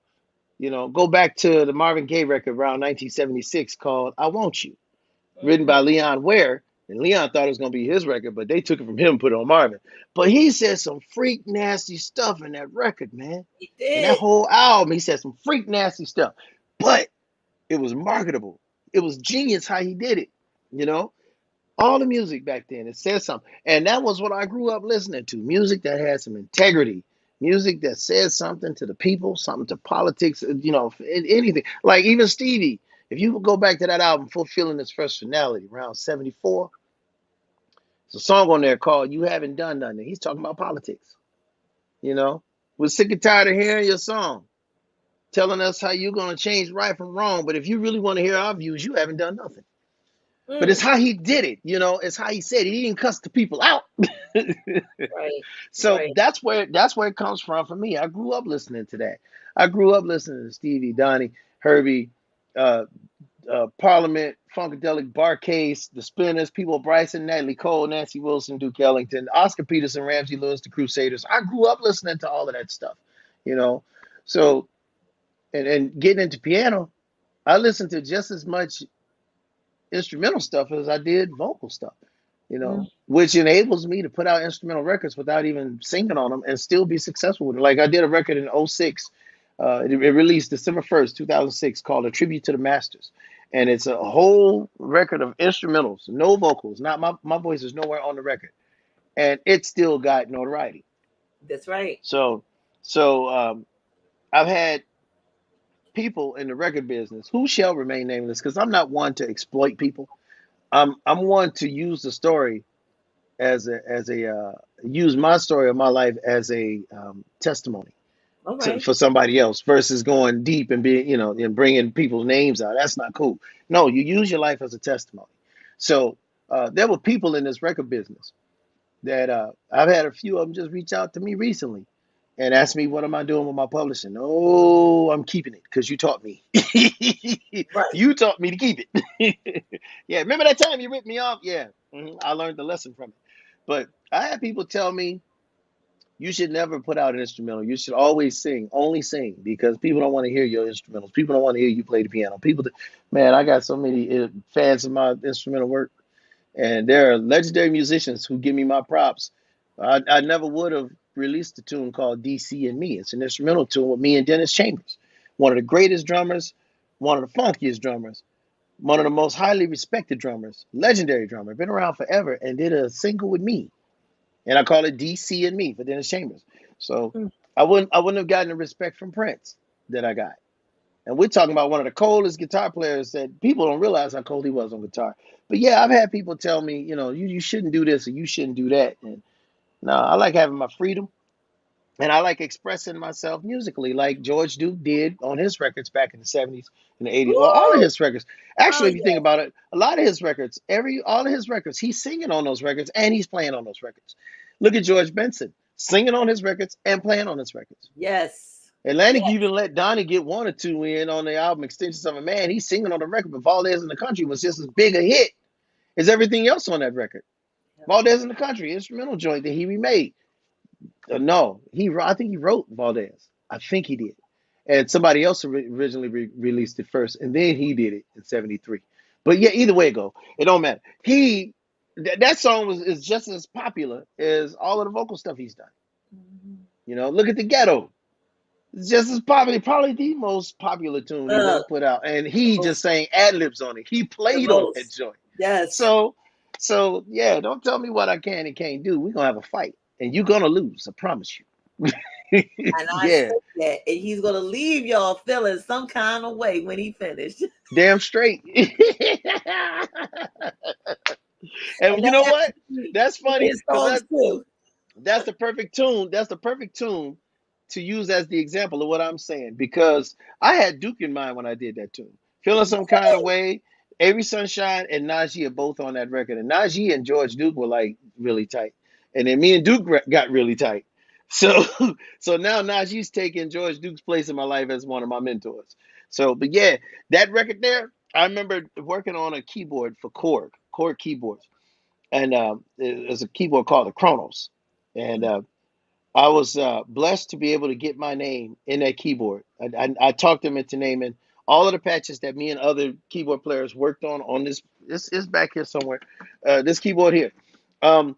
go back to the Marvin Gaye record around 1976 called "I Want You," written Mhm. by Leon Ware. And Leon thought it was going to be his record, but they took it from him and put it on Marvin. But he said some freak nasty stuff in that record, man. He In that did. whole album, he said some freak nasty stuff. But it was marketable. It was genius how he did it. You know, all the music back then, it said something. And that was what I grew up listening to. Music that had some integrity. Music that said something to the people, something to politics, anything. Like even Stevie, if you go back to that album, Fulfilling Its First Finality, around 74, there's a song on there called You Haven't Done Nothing. He's talking about politics, you know. We're sick and tired of hearing your song, telling us how you're going to change right from wrong. But if you really want to hear our views, you haven't done nothing. But it's Mm. how he did it, it's how he said it. He didn't cuss the people out. Right. So Right. that's where it comes from for me. I grew up listening to that. I grew up listening to Stevie, Donnie, Herbie, uh, Parliament, Funkadelic, Barcase, The Spinners, People Bryson, Natalie Cole, Nancy Wilson, Duke Ellington, Oscar Peterson, Ramsey Lewis, The Crusaders. I grew up listening to all of that stuff, you know. So and getting into piano, I listened to just as much instrumental stuff as I did vocal stuff. which enables me to put out instrumental records without even singing on them and still be successful with it. Like I did a record in '06. It released December 1st, 2006, called A Tribute to the Masters. And it's a whole record of instrumentals, no vocals, not my voice is nowhere on the record. And it still got notoriety. That's right. So, so I've had people in the record business who shall remain nameless because I'm not one to exploit people. I'm one to use the story as a use my story of my life as a testimony All right. for somebody else versus going deep and being and bringing people's names out. That's not cool. No, you use your life as a testimony. So there were people in this record business that I've had a few of them just reach out to me recently and ask me what am I doing with my publishing. Oh, I'm keeping it because you taught me. Right. You taught me to keep it. Yeah, remember that time you ripped me off? Yeah, I learned the lesson from it. But I had people tell me you should never put out an instrumental. You should always sing, only sing, because people don't want to hear your instrumentals. People don't want to hear you play the piano. Man, I got so many fans of my instrumental work, and there are legendary musicians who give me my props. I never would have released a tune called DC and Me. It's an instrumental tune with me and Dennis Chambers, one of the greatest drummers, one of the funkiest drummers, one of the most highly respected drummers, legendary drummer, been around forever, and did a single with me, and I call it DC and Me for Dennis Chambers. So Mm. I wouldn't have gotten the respect from Prince that I got. And we're talking about one of the coldest guitar players that people don't realize how cold he was on guitar. But yeah, I've had people tell me, you shouldn't do this or you shouldn't do that. And no, I like having my freedom and I like expressing myself musically, like George Duke did on his records back in the '70s and the '80s. Well, all of Woo! his records. Oh Actually, if you think yeah. about it, a lot of his records, all of his records, he's singing on those records and he's playing on those records. Look at George Benson, singing on his records and playing on his records. Yes. Atlantic Yes. even let Donnie get one or two in on the album Extensions of a Man. He's singing on the record, but Valdez in the Country was just as big a hit as everything else on that record. Yep. Valdez in the Country, instrumental joint that he remade. No, I think he wrote Valdez. I think he did. And somebody else originally released it first, and then he did it in '73. But yeah, either way it go, it don't matter. That song is just as popular as all of the vocal stuff he's done. Mhm. Look at the Ghetto. It's just as popular, probably the most popular tune he's Uh, ever put out, and the he just most. sang ad libs on it. He The played on that most. joint. Yes. So, so yeah, don't tell me what I can and can't do. We're gonna have a fight, and you're gonna lose. I promise you. And I Yeah, said that, and he's gonna leave y'all feeling some kind of way when he finished. damn straight. And And you that know happens what? to me That's with funny his because songs too. that's the perfect tune. That's the perfect tune to use as the example of what I'm saying because I had Duke in mind when I did that tune. Feeling some kind of Right. way. Avery Sunshine and Najee are both on that record, and Najee and George Duke were like really tight, and then me and Duke got really tight. So, so now Najee's taking George Duke's place in my life as one of my mentors. So, but yeah, that record there, I remember working on a keyboard for Korg keyboards, and it was a keyboard called the Kronos, and I was blessed to be able to get my name in that keyboard. I talked them into naming all of the patches that me and other keyboard players worked on this. This is back here somewhere. This keyboard here. Um,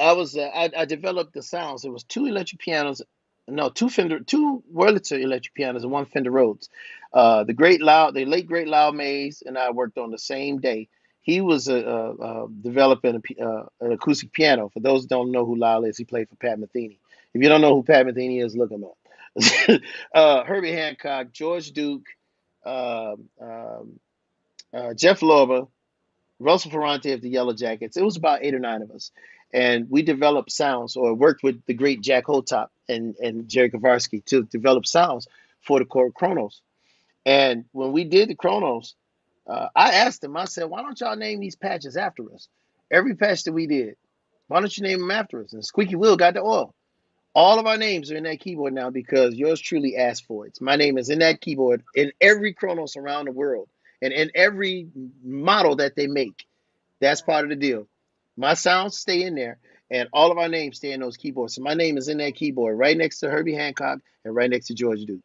I developed the sounds. It was two electric pianos, no, two Wurlitzer electric pianos and one Fender Rhodes. The late great Lyle Mays and I worked on the same day. He was developing an acoustic piano. For those who don't know who Lyle is, he played for Pat Metheny. If you don't know who Pat Metheny is, look him up. Herbie Hancock, George Duke, Jeff Lorber, Russell Ferrante of the Yellow Jackets. It was about 8 or 9 of us. And we developed sounds or worked with the great Jack Hotop and Jerry Kovarsky to develop sounds for the Chronos. And when we did the Chronos, I asked them, I said, why don't y'all name these patches after us? Every patch that we did, why don't you name them after us? And Squeaky Will got the oil. All of our names are in that keyboard now because yours truly asked for it. My name is in that keyboard in every Chronos around the world and in every model that they make. That's part of the deal. My sounds stay in there, and all of our names stay in those keyboards. So my name is in that keyboard, right next to Herbie Hancock and right next to George Duke.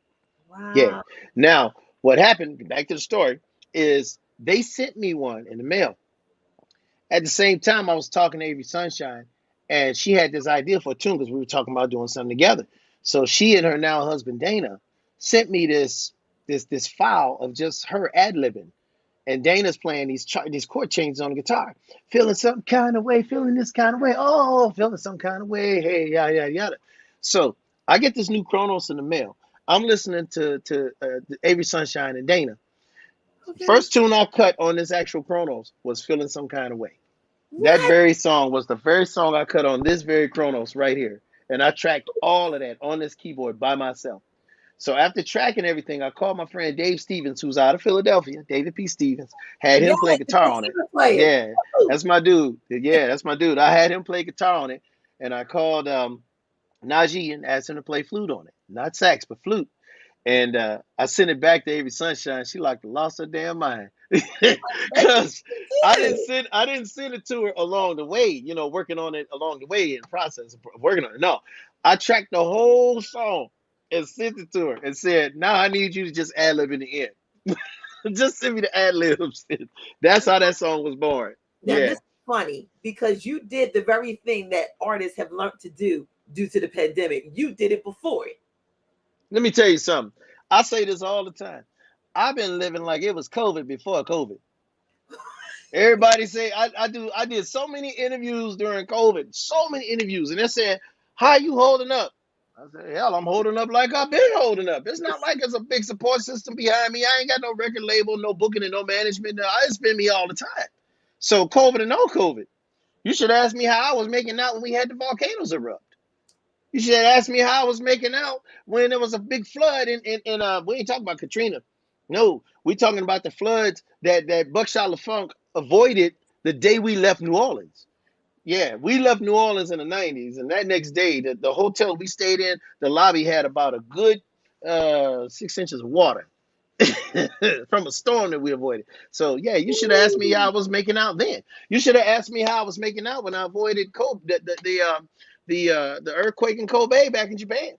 Yeah. Wow. Now, what happened? Back to the story is they sent me one in the mail At the same time, I was talking to Avery Sunshine, and she had this idea for a tune because we were talking about doing something together. So she and her now husband Dana sent me this file of just her ad libbing, and Dana's playing these chord changes on the guitar, feeling some kind of way, feeling this kind of way, oh, feeling some kind of way, hey, yada yada yada. So I get this new Chronos in the mail. I'm listening to Avery Sunshine and Dana. Okay. First tune I cut on this actual Chronos was feeling some kind of way. That What? very song was the very song I cut on this very Chronos right here. And I tracked all of that on this keyboard by myself. So after tracking everything, I called my friend Dave Stevens, who's out of Philadelphia, David P. Stevens, had Yeah, him play the guitar on it. computer player. Yeah, Oh, that's my dude. Yeah, that's my dude. I had him play guitar on it, and I called Najee and asked him to play flute on it. Not sax, but flute. And I sent it back to Avery Sunshine. She like lost her damn mind. that's what Cause you do. I didn't send it to her along the way, working on it along the way in the process of working on it. No. I tracked the whole song and sent it to her and said, now I need you to just ad lib in the end. Just send me the ad libs. That's how that song was born. Now this Yeah. is funny because you did the very thing that artists have learned to do due to the pandemic. You did it before it. Let me tell you something. I say this all the time. I've been living like it was COVID before COVID. Everybody say I did so many interviews during COVID, so many interviews, and they said, "How you holding up?" I said, "Hell, I'm holding up like I've been holding up. It's not like it's a big support system behind me. I ain't got no record label, no booking, and no management. It's been me all the time. So COVID and no COVID. You should ask me how I was making out when we had the volcanoes erupt. You should ask me how I was making out when there was a big flood in we ain't talking about Katrina. No, we talking about the floods that Buckshot LaFunk avoided the day we left New Orleans. Yeah, we left New Orleans in the 90s, and that next day, the hotel we stayed in, the lobby had about a good 6 inches of water from a storm that we avoided. So yeah, you should have asked me how I was making out then. You should have asked me how I was making out when I avoided the earthquake in Kobe back in Japan,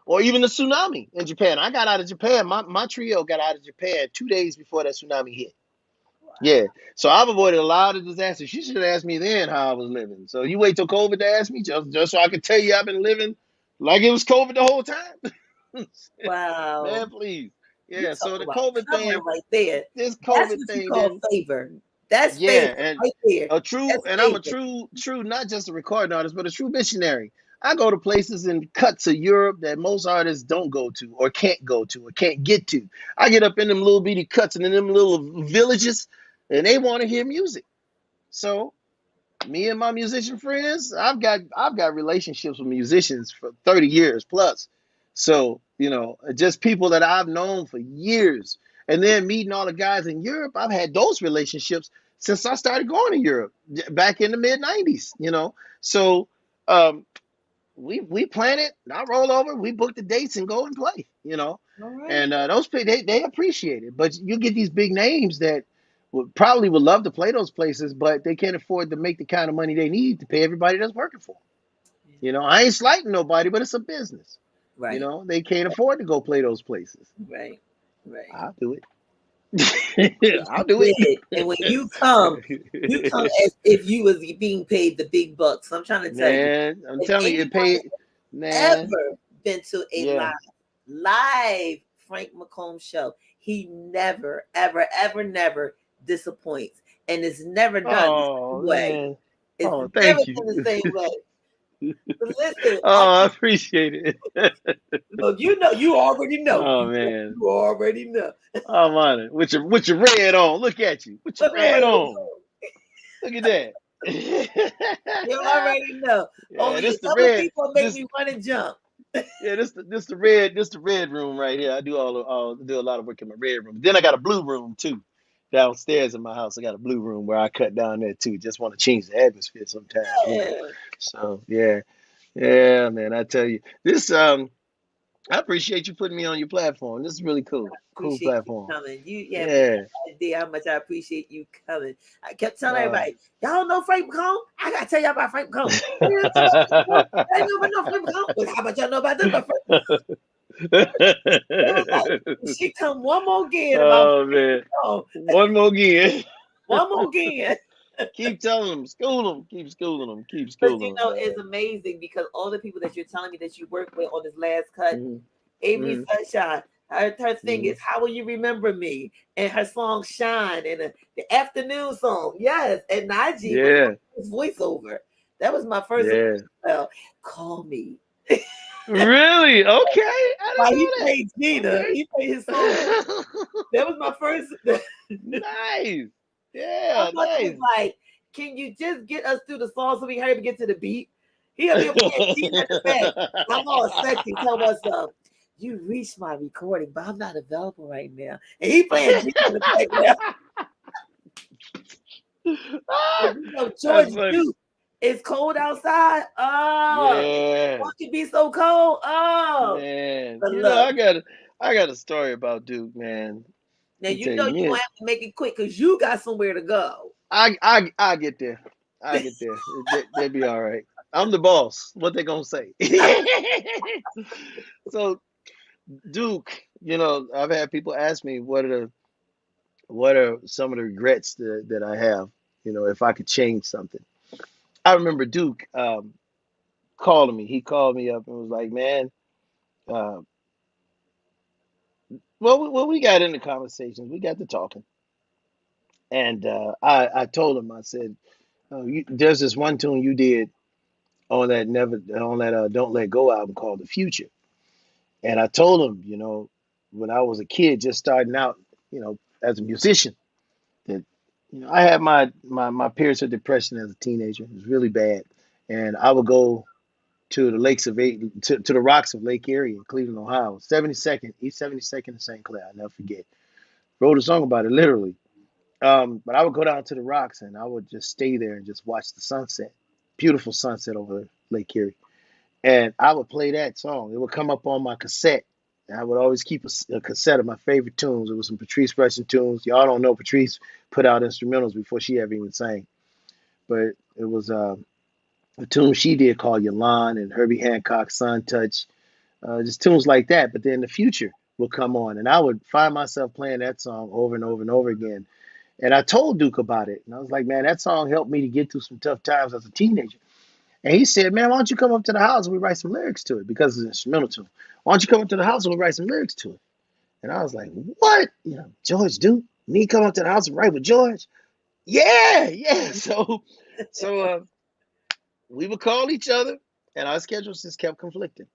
or even the tsunami in Japan. I got out of Japan. My trio got out of Japan 2 days before that tsunami hit. Yeah, so I've avoided a lot of disasters. You should have asked me then how I was living. So you wait till COVID to ask me, just so I could tell you I've been living like it was COVID the whole time. Wow. Man, please. You Yeah, so talk the about COVID covering thing, right there. this That's COVID what you thing call didn't. favor. That's favor Yeah, and right there. That's I'm a favor. true, not just a recording artist, but a true missionary. I go to places and cuts of Europe that most artists don't go to, or can't go to, or can't get to. I get up in them little bitty cuts and in them little villages, and they want to hear music. So me and my musician friends, I've got relationships with musicians for 30 years plus. So, just people that I've known for years. And then meeting all the guys in Europe, I've had those relationships since I started going to Europe back in the mid 90s. So um, we plan it, I roll over, we book the dates and go and play. All And right. those people, they appreciate it. But you get these big names that would love to play those places, but they can't afford to make the kind of money they need to pay everybody that's working for them. I ain't slighting nobody, but it's a business. Right. They can't afford to go play those places. Right. Right. I'll do it. Yes, I'll you do did. And when you come it. as if you was being paid the big bucks. I'm trying to tell you, Man, I'm if telling you, it anyone paid. Man, ever been to a yeah. live Frank McComb show, he never, ever, ever, never disappoints. And it's never done the Oh same way. man. It's Oh, never thank done the you. same way. But listen, Oh, I appreciate it. look, you already know. Oh man. You already know. I'm on it. With your red on. Look at you. With your But red wait, on. Look at that. you already know. Yeah, Only this the other red. people make This me want to jump. yeah, this the red room right here. I do a lot of work in my red room. Then I got a blue room too. Downstairs in my house, I got a blue room where I cut down there too. Just want to change the atmosphere sometimes. Yeah. So yeah, yeah, man. I tell you, I appreciate you putting me on your platform. This is really cool. Cool Appreciate you platform. coming. You have Yeah. no idea how much I appreciate you coming. I kept telling Uh, everybody, y'all know Frank McComb? I gotta tell y'all about Frank McComb. You know about Frank McComb? I didn't know about Frank McComb. Well, how about y'all know about this? About Frank It was like she come one more again about oh man. Frank McComb. One more again. One more again. Keep telling them, school them, keep schooling them, keep But schooling you them, know, it's man. amazing because all the people that you're telling me that you work with on this last cut, Hmm. Avery Hmm. Sunshine, her thing Hmm. is "How Will You Remember Me" and her song "Shine" and the afternoon song, yes, and Najee was Yeah, his voiceover. That was my first yeah. impression. Well, call me. Really? Okay, I While he didn't know played Gina, that. he played his song. Okay. That was my first. Nice. I Yeah, thought it was nice. like, can you just get us through the song so we hurry to get to the beat? He up here playing Gina at the back. I'm all sexy. Tell us, you reached my recording, but I'm not available right now. And he playing Gina in the background. And you know, George That's funny. Duke, it's cold outside. Oh, Yeah, why it be so cold? Oh, man. but You know, look, I got a story about Duke, man. now Let me you tell know you, you're gonna have to make it quick because you got somewhere to go. I get there. I get there. They'll be all right. I'm the boss. What they gonna say? So Duke, you know, I've had people ask me what are some of the regrets that I have, you know, if I could change something. I remember Duke calling me. He called me up and was like, "Man, uh, well, we got into conversations. We got to talking, and I told him, I said, there's this one tune you did on that Don't Let Go album called The Future, and I told him, you know, when I was a kid just starting out, you know, as a musician, that you know I had my periods of depression as a teenager. It was really bad, and I would go to the lakes of eight to the rocks of Lake Erie in Cleveland, Ohio. 72nd, East 72nd and St. Clair. I'll never forget. Wrote a song about it literally. But I would go down to the rocks and I would just stay there and just watch the sunset. Beautiful sunset over Lake Erie. And I would play that song. It would come up on my cassette. And I would always keep a cassette of my favorite tunes. It was some Patrice Rushen tunes. Y'all don't know Patrice put out instrumentals before she ever even sang. But it was a tune she did called Yalan and Herbie Hancock, Sun Touch, just tunes like that. But then the future will come on, and I would find myself playing that song over and over and over again. And I told Duke about it, and I was like, "Man, that song helped me to get through some tough times as a teenager." And he said, "Man, why don't you come up to the house and we write some lyrics to it because it's an instrumental tune? Why don't you come up to the house and we write some lyrics to it?" And I was like, "What? You know, George Duke? Me come up to the house and write with George? Yeah, yeah." So we would call each other, and our schedules just kept conflicting.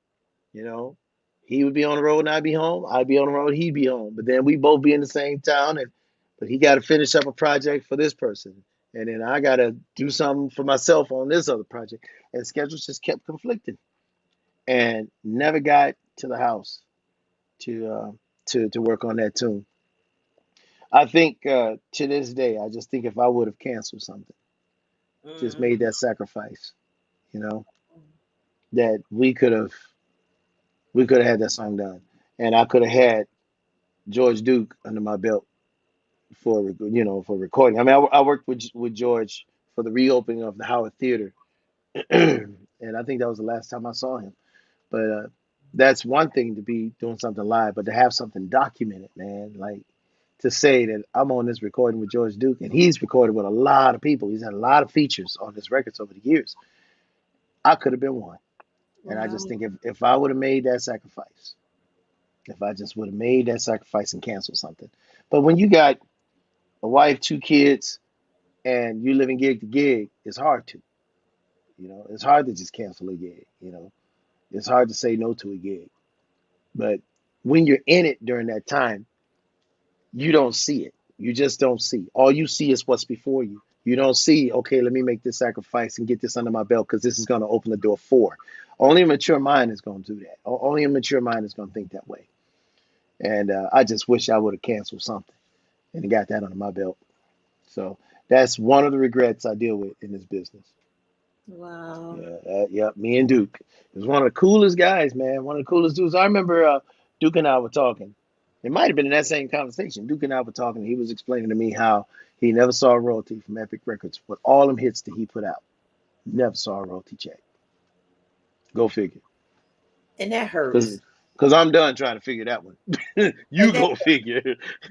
You know, he would be on the road and I'd be home. I'd be on the road, he'd be home. But then we both be in the same town, and but he got to finish up a project for this person, and then I got to do something for myself on this other project, and schedules just kept conflicting, and never got to the house to to work on that tune. I think to this day, I just think if I would have canceled something, just Mhm. made that sacrifice, you know, that we could have had that song done, and I could have had George Duke under my belt for for recording. I mean, I worked with George for the reopening of the Howard Theater, and I think that was the last time I saw him. But that's one thing to be doing something live, but to have something documented, man, like to say that I'm on this recording with George Duke, and he's recorded with a lot of people. He's had a lot of features on his records over the years. I could have been one, and I just Wow. think if I would have made that sacrifice, if I just would have made that sacrifice and canceled something. But when you got a wife, two kids, and you living gig to gig, it's hard to. You know, it's hard to just cancel a gig. You know, it's hard to say no to a gig. But when you're in it during that time, you don't see it. You just don't see. All you see is what's before you. You don't see, okay, let me make this sacrifice and get this under my belt because this is going to open the door for. Only a mature mind is going to do that. Only a mature mind is going to think that way. And I just wish I would have canceled something and got that under my belt. So that's one of the regrets I deal with in this business. Wow. Yeah, yeah, me and Duke. He was one of the coolest guys, man. One of the coolest dudes. I remember Duke and I were talking. It might have been in that same conversation. Duke and I were talking. He was explaining to me how he never saw a royalty from Epic Records with all them hits that he put out. Never saw a royalty check. Go figure. And that Because hurts. Because I'm done trying to figure that one. You And go figure.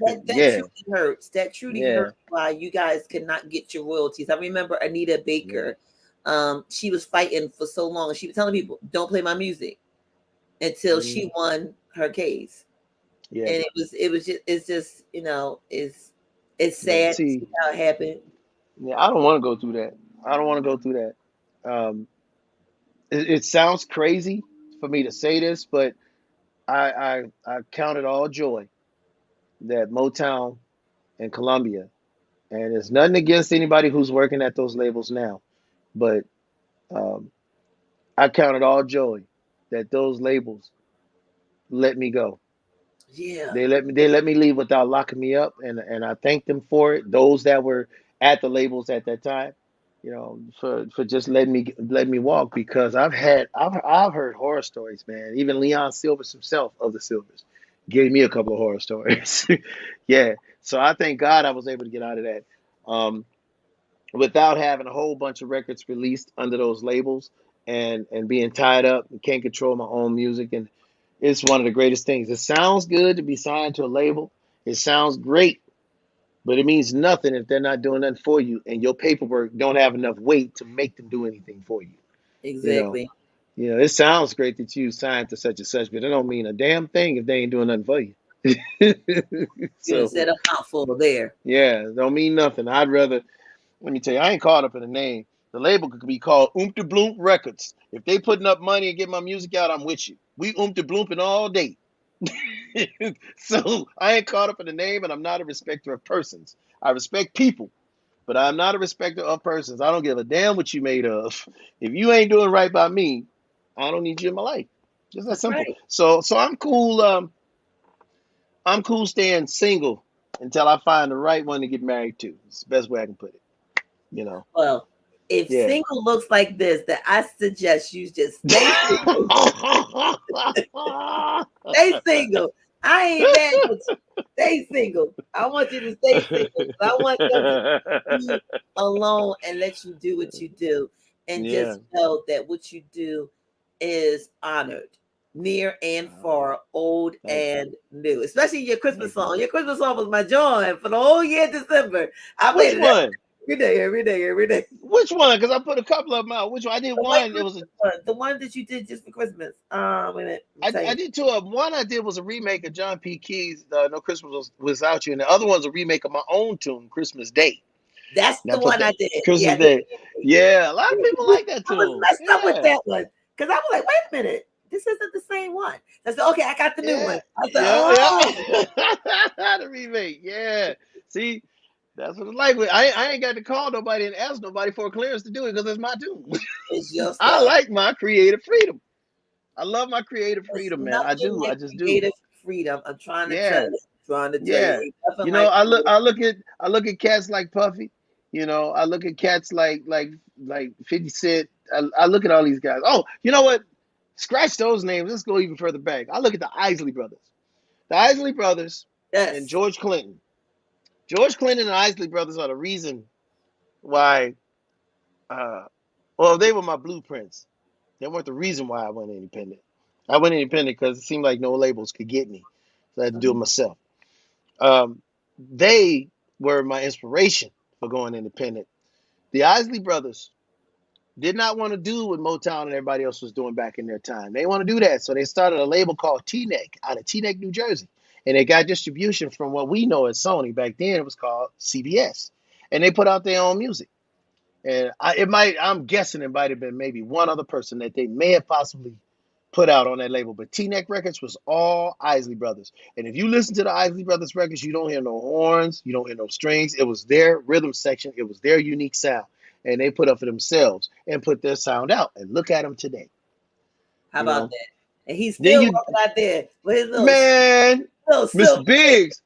that Yeah, truly hurts. That truly yeah, hurts why you guys cannot get your royalties. I remember Anita yeah, Baker. She was fighting for so long. She was telling people, "Don't play my music," until mm, she won her case. yeah, And it's just it's yeah. sad to See, see how it happened. yeah, I don't want to go through that. I don't want to go through that. It sounds crazy for me to say this, but I count it all joy that Motown and Columbia, and it's nothing against anybody who's working at those labels now, but um, I count it all joy that those labels let me go. Yeah, They let me leave without locking me up, and I thank them for it. Those that were at the labels at that time, for just letting me walk, because I've heard horror stories, man. Even Leon Silvers himself of the Silvers gave me a couple of horror stories. Yeah, so I thank God I was able to get out of that. Um, Without having a whole bunch of records released under those labels, and being tied up and can't control my own music. And it's one of the greatest things. It sounds good to be signed to a label. It sounds great, but it means nothing if they're not doing nothing for you, and your paperwork don't have enough weight to make them do anything for you. You know, exactly. it sounds great that you signed to such and such, but it don't mean a damn thing if they ain't doing nothing for you. You done So said a mouthful there. yeah, it don't mean nothing. I'd rather, let me tell you, I ain't caught up in the name. The label could be called Oompa Bloomp Records. If they putting up money and get my music out, I'm with you. We Oompa Blooping all day. So I ain't caught up in the name, and I'm not a respecter of persons. I respect people, but I'm not a respecter of persons. I don't give a damn what you made of. If you ain't doing right by me, I don't need you in my life. Just that That's simple. right. So I'm cool. I'm cool staying single until I find the right one to get married to. It's the best way I can put it. You know. Well, if Yeah. single looks like this, then I suggest you just stay single. Stay single. I ain't mad with you. Stay single. I want you to stay single. I want them to leave you alone and let you do what you do. And Yeah. just know that what you do is honored, near and Oh, far, old thank you. and new. Especially your Christmas Thank you. song. Your Christmas song was my joy for the whole year of December. I Which played it one? every day, every day, every day. Which one? Because I put a couple of them out. Which one? I did The white one. It was a. Christmas one, the one that you did just for Christmas. Wait a minute, let me tell I you. did two of them. One I did was a remake of John P. Key's "No Christmas Was Without You," and the other one's a remake of my own tune, "Christmas Day." That's And I the put one that I did. Yeah, Christmas Day. Yeah, a lot of people like that I was tune. messed up with Yeah, that one because I was like, wait a minute, this isn't the same one. I said, okay, I got the new one. yeah, I said, yeah, oh, yeah. The remake. Yeah. See, that's what it's like. I ain't got to call nobody and ask nobody for a clearance to do it because it's my tune. it's your I stuff. like my creative freedom. I love my creative It's freedom, man. I nothing do. I like just do. creative freedom. I'm trying to tell Yeah. you. Trying to tell you, Yeah. ain't nothing like I look at cats like Puffy. I look at cats like 50 Cent. I look at all these guys. Oh, you know what? Scratch those names. Let's go even further back. I look at the Isley brothers. The Isley brothers and yes. George Clinton. George Clinton and the Isley brothers are the reason why uh well, they were my blueprints. They weren't the reason why I went independent. I went independent because it seemed like no labels could get me. So I had to do it Mhm. myself. They were my inspiration for going independent. The Isley brothers did not want to do what Motown and everybody else was doing back in their time. They want to do that. So they started a label called T-Neck out of Teaneck, New Jersey. And they got distribution from what we know as Sony. Back then it was called CBS. And they put out their own music. And I'm guessing it might have been maybe one other person that they may have possibly put out on that label. But T-Neck Records was all Isley Brothers. And if you listen to the Isley Brothers records, you don't hear no horns, you don't hear no strings. It was their rhythm section, it was their unique sound. And they put up for themselves and put their sound out. And look at them today. How You about know. that? And he's Then still you walking out there with his man, little Mr. silk print. Biggs,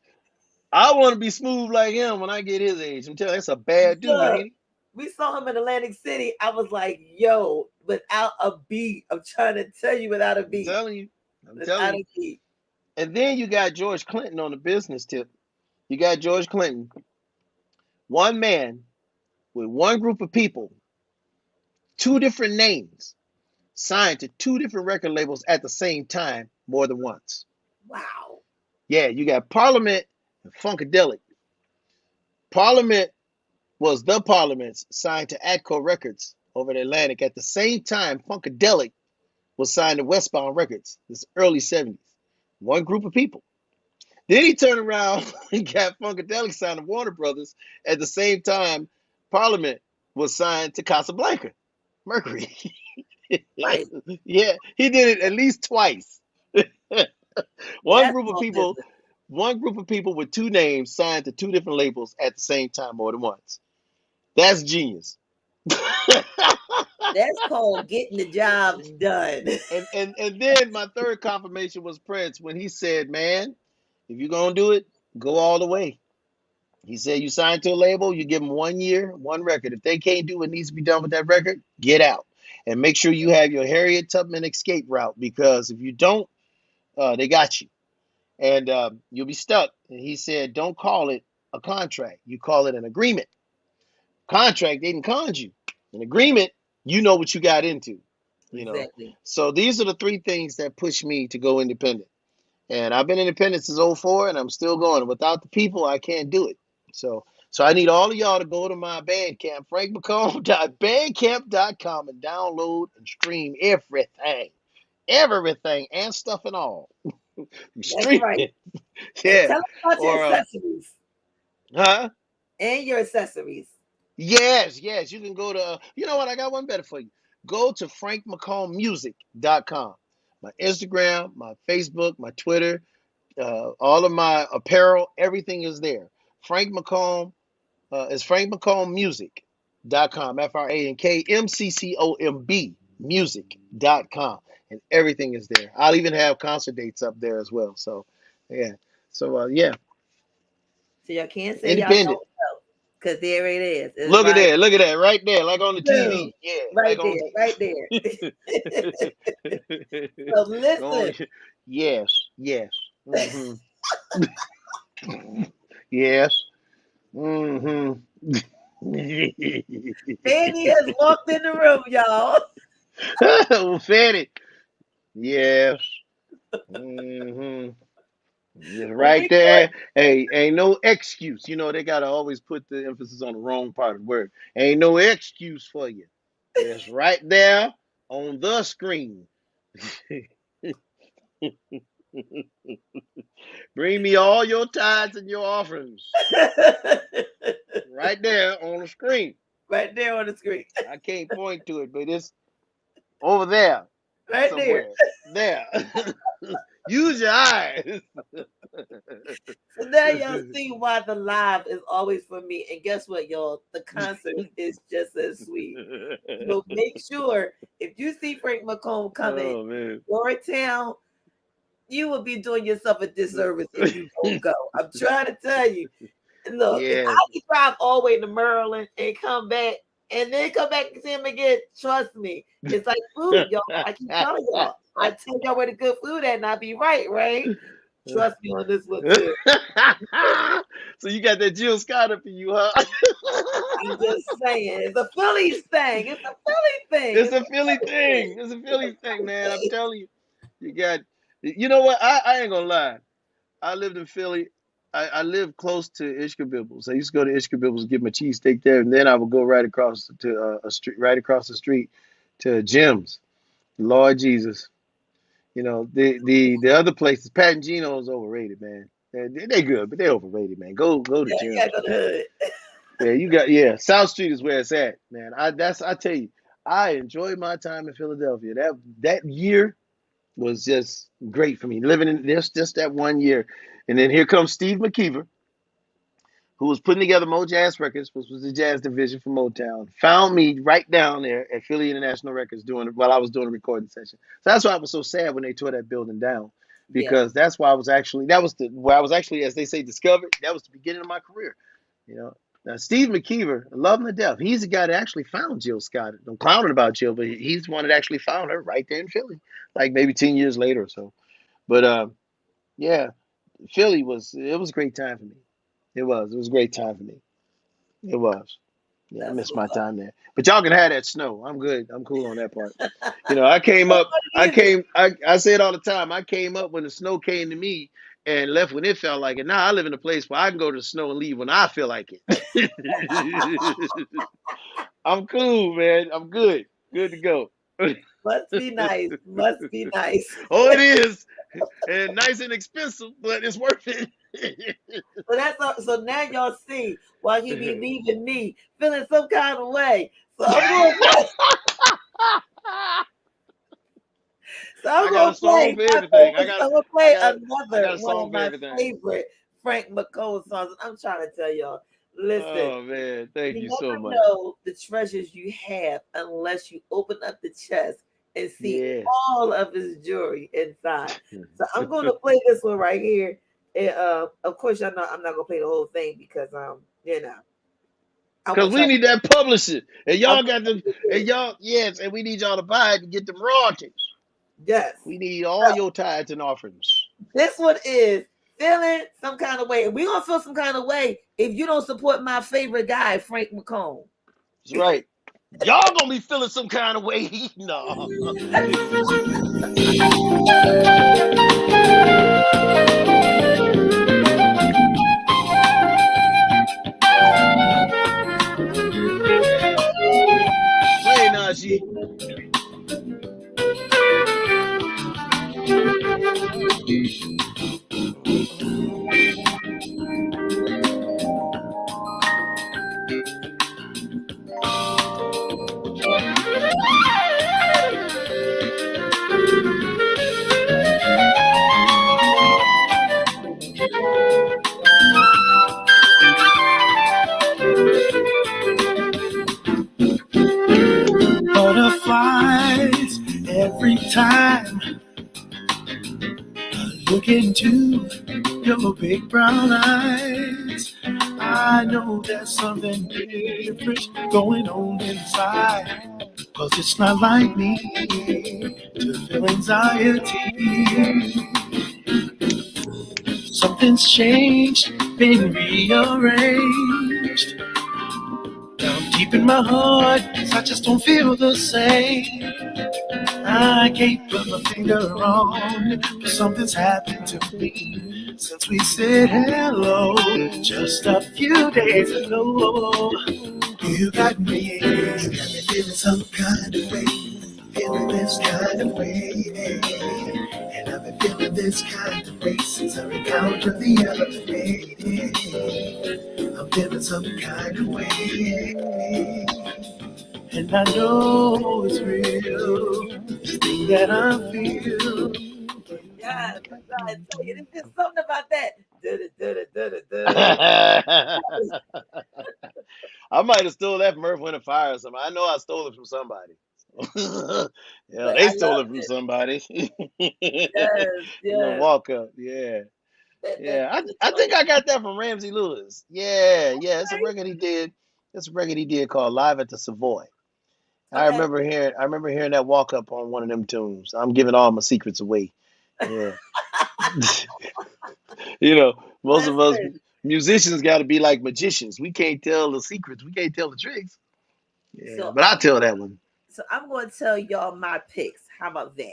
I want to be smooth like him when I get his age. I'm telling you, that's a bad dude, Look, ain't we saw him in Atlantic City. I was like, yo, without a beat. I'm trying to tell you without a he? I'm beat. telling you. I'm telling Without you. a beat. And then you got George Clinton on the business tip. You got George Clinton, one man with one group of people, two different names, signed to two different record labels at the same time. more than once. Wow. Yeah, you got Parliament and Funkadelic. Parliament was the Parliaments signed to Atco Records over the Atlantic at the same time Funkadelic was signed to Westbound Records. This early 70s. One group of people. Then he turned around and got Funkadelic signed to Warner Brothers at the same time Parliament was signed to Casablanca, Mercury. Right. Yeah, he did it at least twice. one That's group of all people, business. one group of people with two names signed to two different labels at the same time more than once. That's genius. That's called getting the job done. And then my third confirmation was Prince when he said, "Man, if you're gonna do it, go all the way." He said, "You sign to a label, you give them 1 year, one record. If they can't do what needs to be done with that record, get out and make sure you have your Harriet Tubman escape route because if you don't, they got you and you'll be stuck." And he said, "Don't call it a contract. You call it an agreement. Contract, they can con you. An agreement, you know what you got into, you know." Exactly. So these are the three things that push me to go independent. And I've been independent since '04, and I'm still going. Without the people, I can't do it. So I need all of y'all to go to my Bandcamp, frankmccomb.bandcamp.com, and download and stream everything. Everything and stuff and all. That's Stream right. it. And Yeah. tell us about your Or accessories huh? and your accessories. Yes, yes. You can go to you know what, I got one better for you. Go to frankmccommusic.com. My Instagram, my Facebook, my Twitter, all of my apparel, everything is there. Frank McComb is frankmccombmusic.com, FrankMcComb music.com. And everything is there. I'll even have concert dates up there as well. So, yeah. So, yeah, So y'all can't say y'all independent. don't know. Because there it is. It's right. Look at that, right there, like on the Boom. TV. Yeah, like Right on there. Right there. TV. So On, listen. yes, yes. Hmm. Yes. Hmm. Fanny has walked in the room, y'all. Fanny. Yes. Hmm. Just When right we there. Hey, ain't no excuse. You know, they gotta always put the emphasis on the wrong part of the word. Ain't no excuse for you. It's right there on the screen. Bring me all your tithes and your offerings. Right there on the screen. right there on the screen. I can't point to it, but it's over there Right there. somewhere. There. Use your eyes. So now y'all see why the live is always for me. And guess what, y'all? The concert is just as sweet. So make sure if you see Frank McComb coming Oh man. your town, you will be doing yourself a disservice if you don't go. I'm trying to tell you. Look, if Yeah. I can drive all the way to Maryland and come back and then come back and see him again, trust me, it's like food, y'all. I keep telling y'all. I tell y'all where the good food at and I be right, right? Trust me on this one too. So you got that Jill Scott up in you, huh? I'm just saying, it's a Phillies thing. It's a Philly thing. It's It's a a Philly Philly thing. thing. It's a Philly thing, man. I'm telling you. You got, you know what? I ain't gonna lie. I lived in Philly. I lived close to Ishkabibbles. I used to go to Ishkabibbles and get my cheesesteak there, and then I would go right across to a street, right across the street to Jim's. Lord Jesus, you know the other places. Pat and Gino's overrated, man. They good, but they overrated, man. Go to Yeah, you gotta Jim's, go to man. the hood. Yeah, you got yeah. South Street is where it's at, man. I tell you, I enjoyed my time in Philadelphia. That year was just great for me. Living in this just that 1 year, and then here comes Steve McKeever, who was putting together Mo Jazz Records, which was the jazz division for Motown. Found me right down there at Philly International Records doing while I was doing a recording session. So that's why I was so sad when they tore that building down, Yeah, because that's why I was actually where I was actually, as they say, discovered. That was the beginning of my career. You know. Now, Steve McKeever, I love him to death. He's the guy that actually found Jill Scott. I'm clowning about Jill, but he's the one that actually found her right there in Philly, like maybe 10 years later or so. But yeah, Philly was a great time for me. It was a great time for me. It was. Yeah, I That's miss what's my up. time there. But y'all can have that snow. I'm good. I'm cool on that part. I came That's up. I easy. came. I say it all the time. I came up when the snow came to me and left when it felt like it. Now I live in a place where I can go to the snow and leave when I feel like it. I'm cool, man. I'm good. Good to go. Must be nice. Must be nice. Oh, it is. And nice and expensive, but it's worth it. So that's so now y'all see why he be leaving me feeling some kind of way. So I'm going to play. So I'm I got gonna a song play for my everything. favorite. I'm gonna I play got I another got a one song of for my everything. favorite Frank McComb songs. I'm trying to tell y'all. Listen, Oh man, thank you you so never much. know the treasures you have unless you open up the chest and see Yeah. all of his jewelry inside. So I'm gonna play this one right here. And of course, y'all know I'm not gonna play the whole thing because I Cause want y'all. we need that publishing. And I y'all want got y'all them to hear and it. y'all, yes, and we need y'all to buy it to get them royalties. Yes. We need all your tithes and offerings. This one is feeling some kind of way. And we're gonna feel some kind of way if you don't support my favorite guy, Frank McComb. That's right. Y'all gonna be feeling some kind of way. No. Play Najee. Butterflies every time I look into your big brown eyes. I know there's something different going on inside. Cause it's not like me to feel anxiety. Something's changed, been rearranged. Down deep in my heart, I just don't feel the same. I can't put my finger on it, but something's happened to me since we said hello just a few days ago. You got me feeling some kind of way, feeling this kind of way, and I've been feeling this kind of way since our encounter the other day. I'm feeling some kind of way. And I know it's real, this thing that I feel. Yes, I'm trying to tell you, there's just something about that. Du-du-du-du-du-du-du. I might have stole that from Earth, Wind, and Fire or something. I know I stole it from somebody. Yeah, But they I stole love it from it. somebody. Yes, The yes. walk up, yeah. That Yeah, the I think tone. I got that from Ramsey Lewis. Yeah, yeah, it's a Okay. record he did. It's a record he did called Live at the Savoy. Okay. I remember hearing that walk up on one of them tunes. I'm giving all my secrets away. Yeah. Most of us Listen. musicians got to be like magicians. We can't tell the secrets. We can't tell the tricks. Yeah, So but I'll tell that one. I'm going to tell y'all my picks. How about that?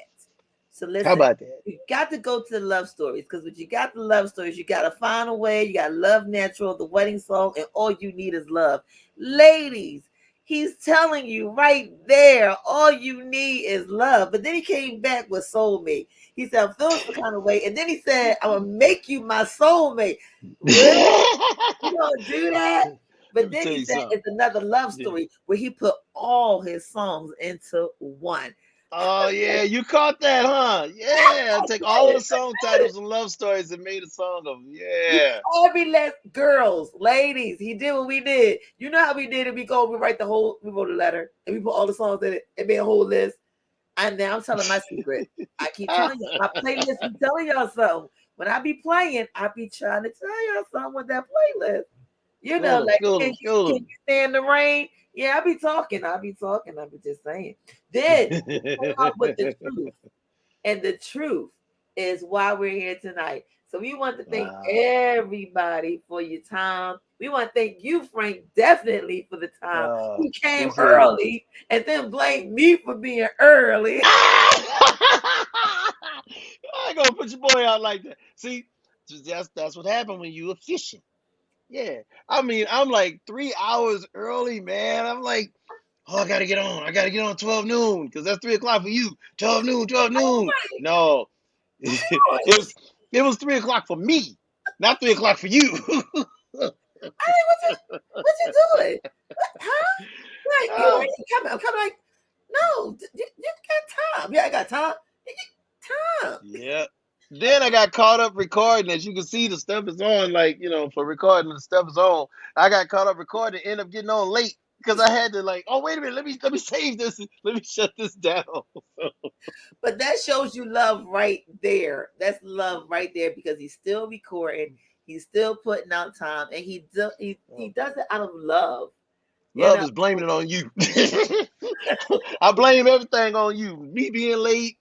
So How listen, about that? you got to go to the love stories because when you got the love stories, you got to find a way. You got love natural, the wedding song, and all you need is love. Ladies, he's telling you right there, all you need is love. But then he came back with soulmate. He said, I'm feeling some kind of way. And then he said, I'm going to make you my soulmate. Really? You gonna do that? Let But me then tell he you said something. it's another love Yeah. story where he put all his songs into one. Oh yeah, you caught that, huh? Yeah, take all of the song titles and love stories and made a song of them. He Yeah. every last girls, ladies, he did what we did. You know how we did it? We write the whole, we wrote a letter and we put all the songs in it and made a whole list. And now I'm telling my secret. I keep telling you, my playlist be telling y'all something. When I be playing, I be trying to tell y'all something with that playlist. You know, School him, like school him, can school you stand the rain? Yeah, I be talking. I be just saying. Then he came up with the him. truth. And the truth is why we're here tonight. So we want to thank Wow. everybody for your time. We want to thank you, Frank, definitely for the time. You came Appreciate it. early and then blame me for being early. I ain't gonna put your boy out like that. See, that's what happened when you efficient. Yeah. I mean, I'm like 3 hours early, man. I'm like, oh, I gotta get on. I gotta get on 12 noon because that's 3 o'clock for you. 12 noon, 12 noon. Right. No, What it was 3 o'clock for me, not 3 o'clock for you. what you doing? Huh? Like, you Oh, ain't coming. I'm coming like, no, you got time. Yeah, I got time. You got time. yeah. Then I got caught up recording. As you can see, the stuff is on. Like, for recording, the stuff is on. I got caught up recording, end up getting on late because I had to like, oh wait a minute, let me save this, let me shut this down. But that shows you love right there. That's love right there because he's still recording. He's still putting out time, and he does it out of love. You Love know, is blaming it on you. I blame everything on you. Me being late,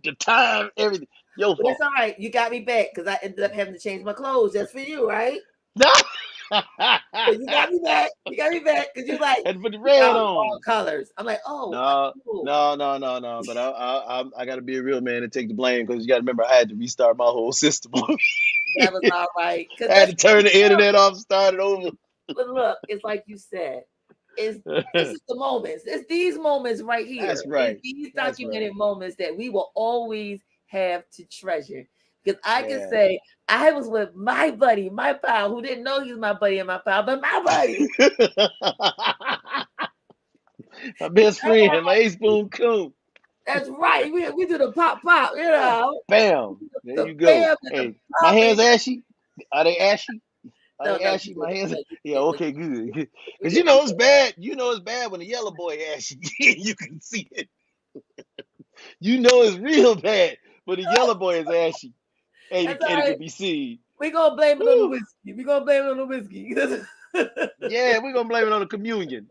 the time, everything. Your but that's fault. all right. You got me back because I ended up having to change my clothes just for you, right? No. So you got me back. You got me back because you like And put the you got red on all on. colors. I'm like, oh, No, cool. no, no, no, no. But I got to be a real man and take the blame because you got to remember I had to restart my whole system. That was all right because I had that's to what turn we the do. internet off, start it over. But look, it's like you said, is this is the moments. It's these moments right here. That's It's right. these That's right. documented moments that we will always have to treasure. Because I can Yeah. say I was with my buddy, my pal, who didn't know he was my buddy and my pal, but my buddy. My best friend, my ace boon coon. That's right. We do the pop pop, you know. Bam. There The you go. bam and the Hey, my hands popping. ashy. Are they ashy? Are No, they no, ashy? you My didn't. hands. No, you Yeah. didn't. No, Okay. Good. you Because didn't. it's bad. It's bad when the yellow boy ashy. You can see it. It's real bad when the yellow boy is ashy, That's and all it right. can be seen. We're gonna blame it on the Whew. whiskey. We're gonna blame it on the whiskey. Yeah, we're gonna blame it on the communion.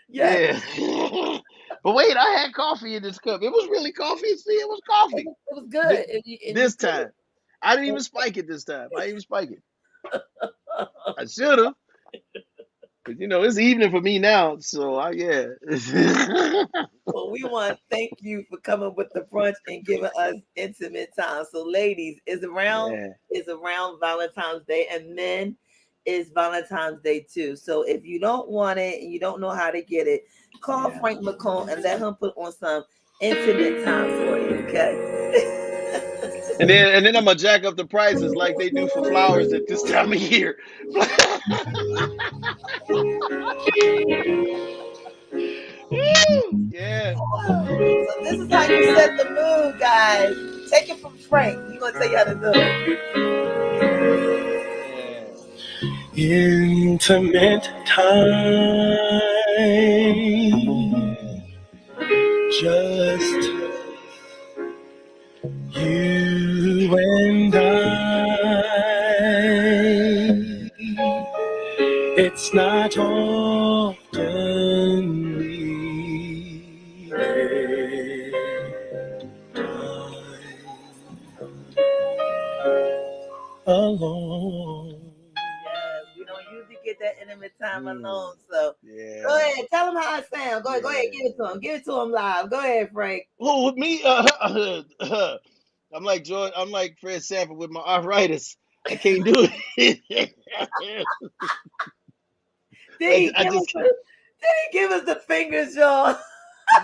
Yes, Yeah. But wait, I had coffee in this cup. It was really coffee. See, it was coffee. it was good. Th- And you This could time, I didn't even spike it. This time, I didn't even spike it. I should have, but it's evening for me now. So yeah. well, we want to thank you for coming with the brunch and giving us intimate time. So, ladies, Yeah, is around Valentine's Day, and men is Valentine's Day too. So, if you don't want it and you don't know how to get it, call yeah. Frank McComb and let him put on some intimate time for you. Okay. And then I'm gonna jack up the prices like they do for flowers at this time of year. Woo! Yeah. So this is how you set the mood, guys. Take it from Frank. He's gonna tell you how to do it. Yeah. Intimate time, just you and I. It's not often we get time alone. Yes, we don't usually get that intimate time Mm, alone. So go yeah. ahead, tell him how it sounds. Go ahead, Yeah. give it to him. Give it to him live. Go ahead, Frank. Who with me? I'm like George. I'm like Fred Sanford with my arthritis. I can't do it. Did he I give us just the fingers, y'all?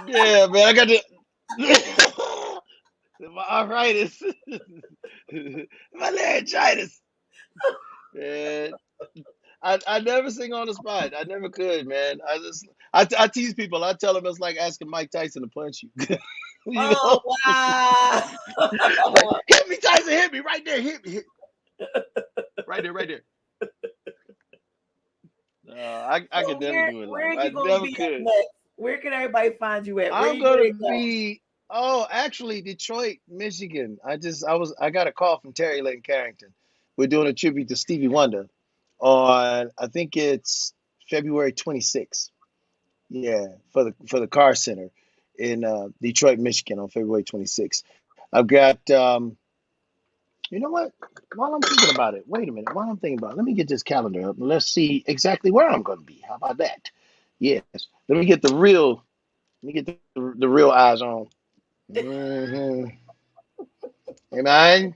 yeah, man. I got to my arthritis, my laryngitis. Man, I never sing on the spot. I never could, man. I tease people. I tell them it's like asking Mike Tyson to punch you. you Oh know, wow. like hit me, Tyson, hit me right there, right there, right there. I So could never do it where live. are I you gonna never be at could. next? Where can everybody find you at? Where I'm you gonna gonna go? be. Oh, actually, Detroit, Michigan. I got a call from Terry Lane Carrington. We're doing a tribute to Stevie Wonder on I think it's February 26th. Yeah, for the Car Center in Detroit, Michigan on February 26th. I've got You know what? While I'm thinking about it, wait a minute. While I'm thinking about it, let me get this calendar up and let's see exactly where I'm going to be. How about that? Yes. Let me get the real. Let me get the real eyes on. Hmm. Hey man.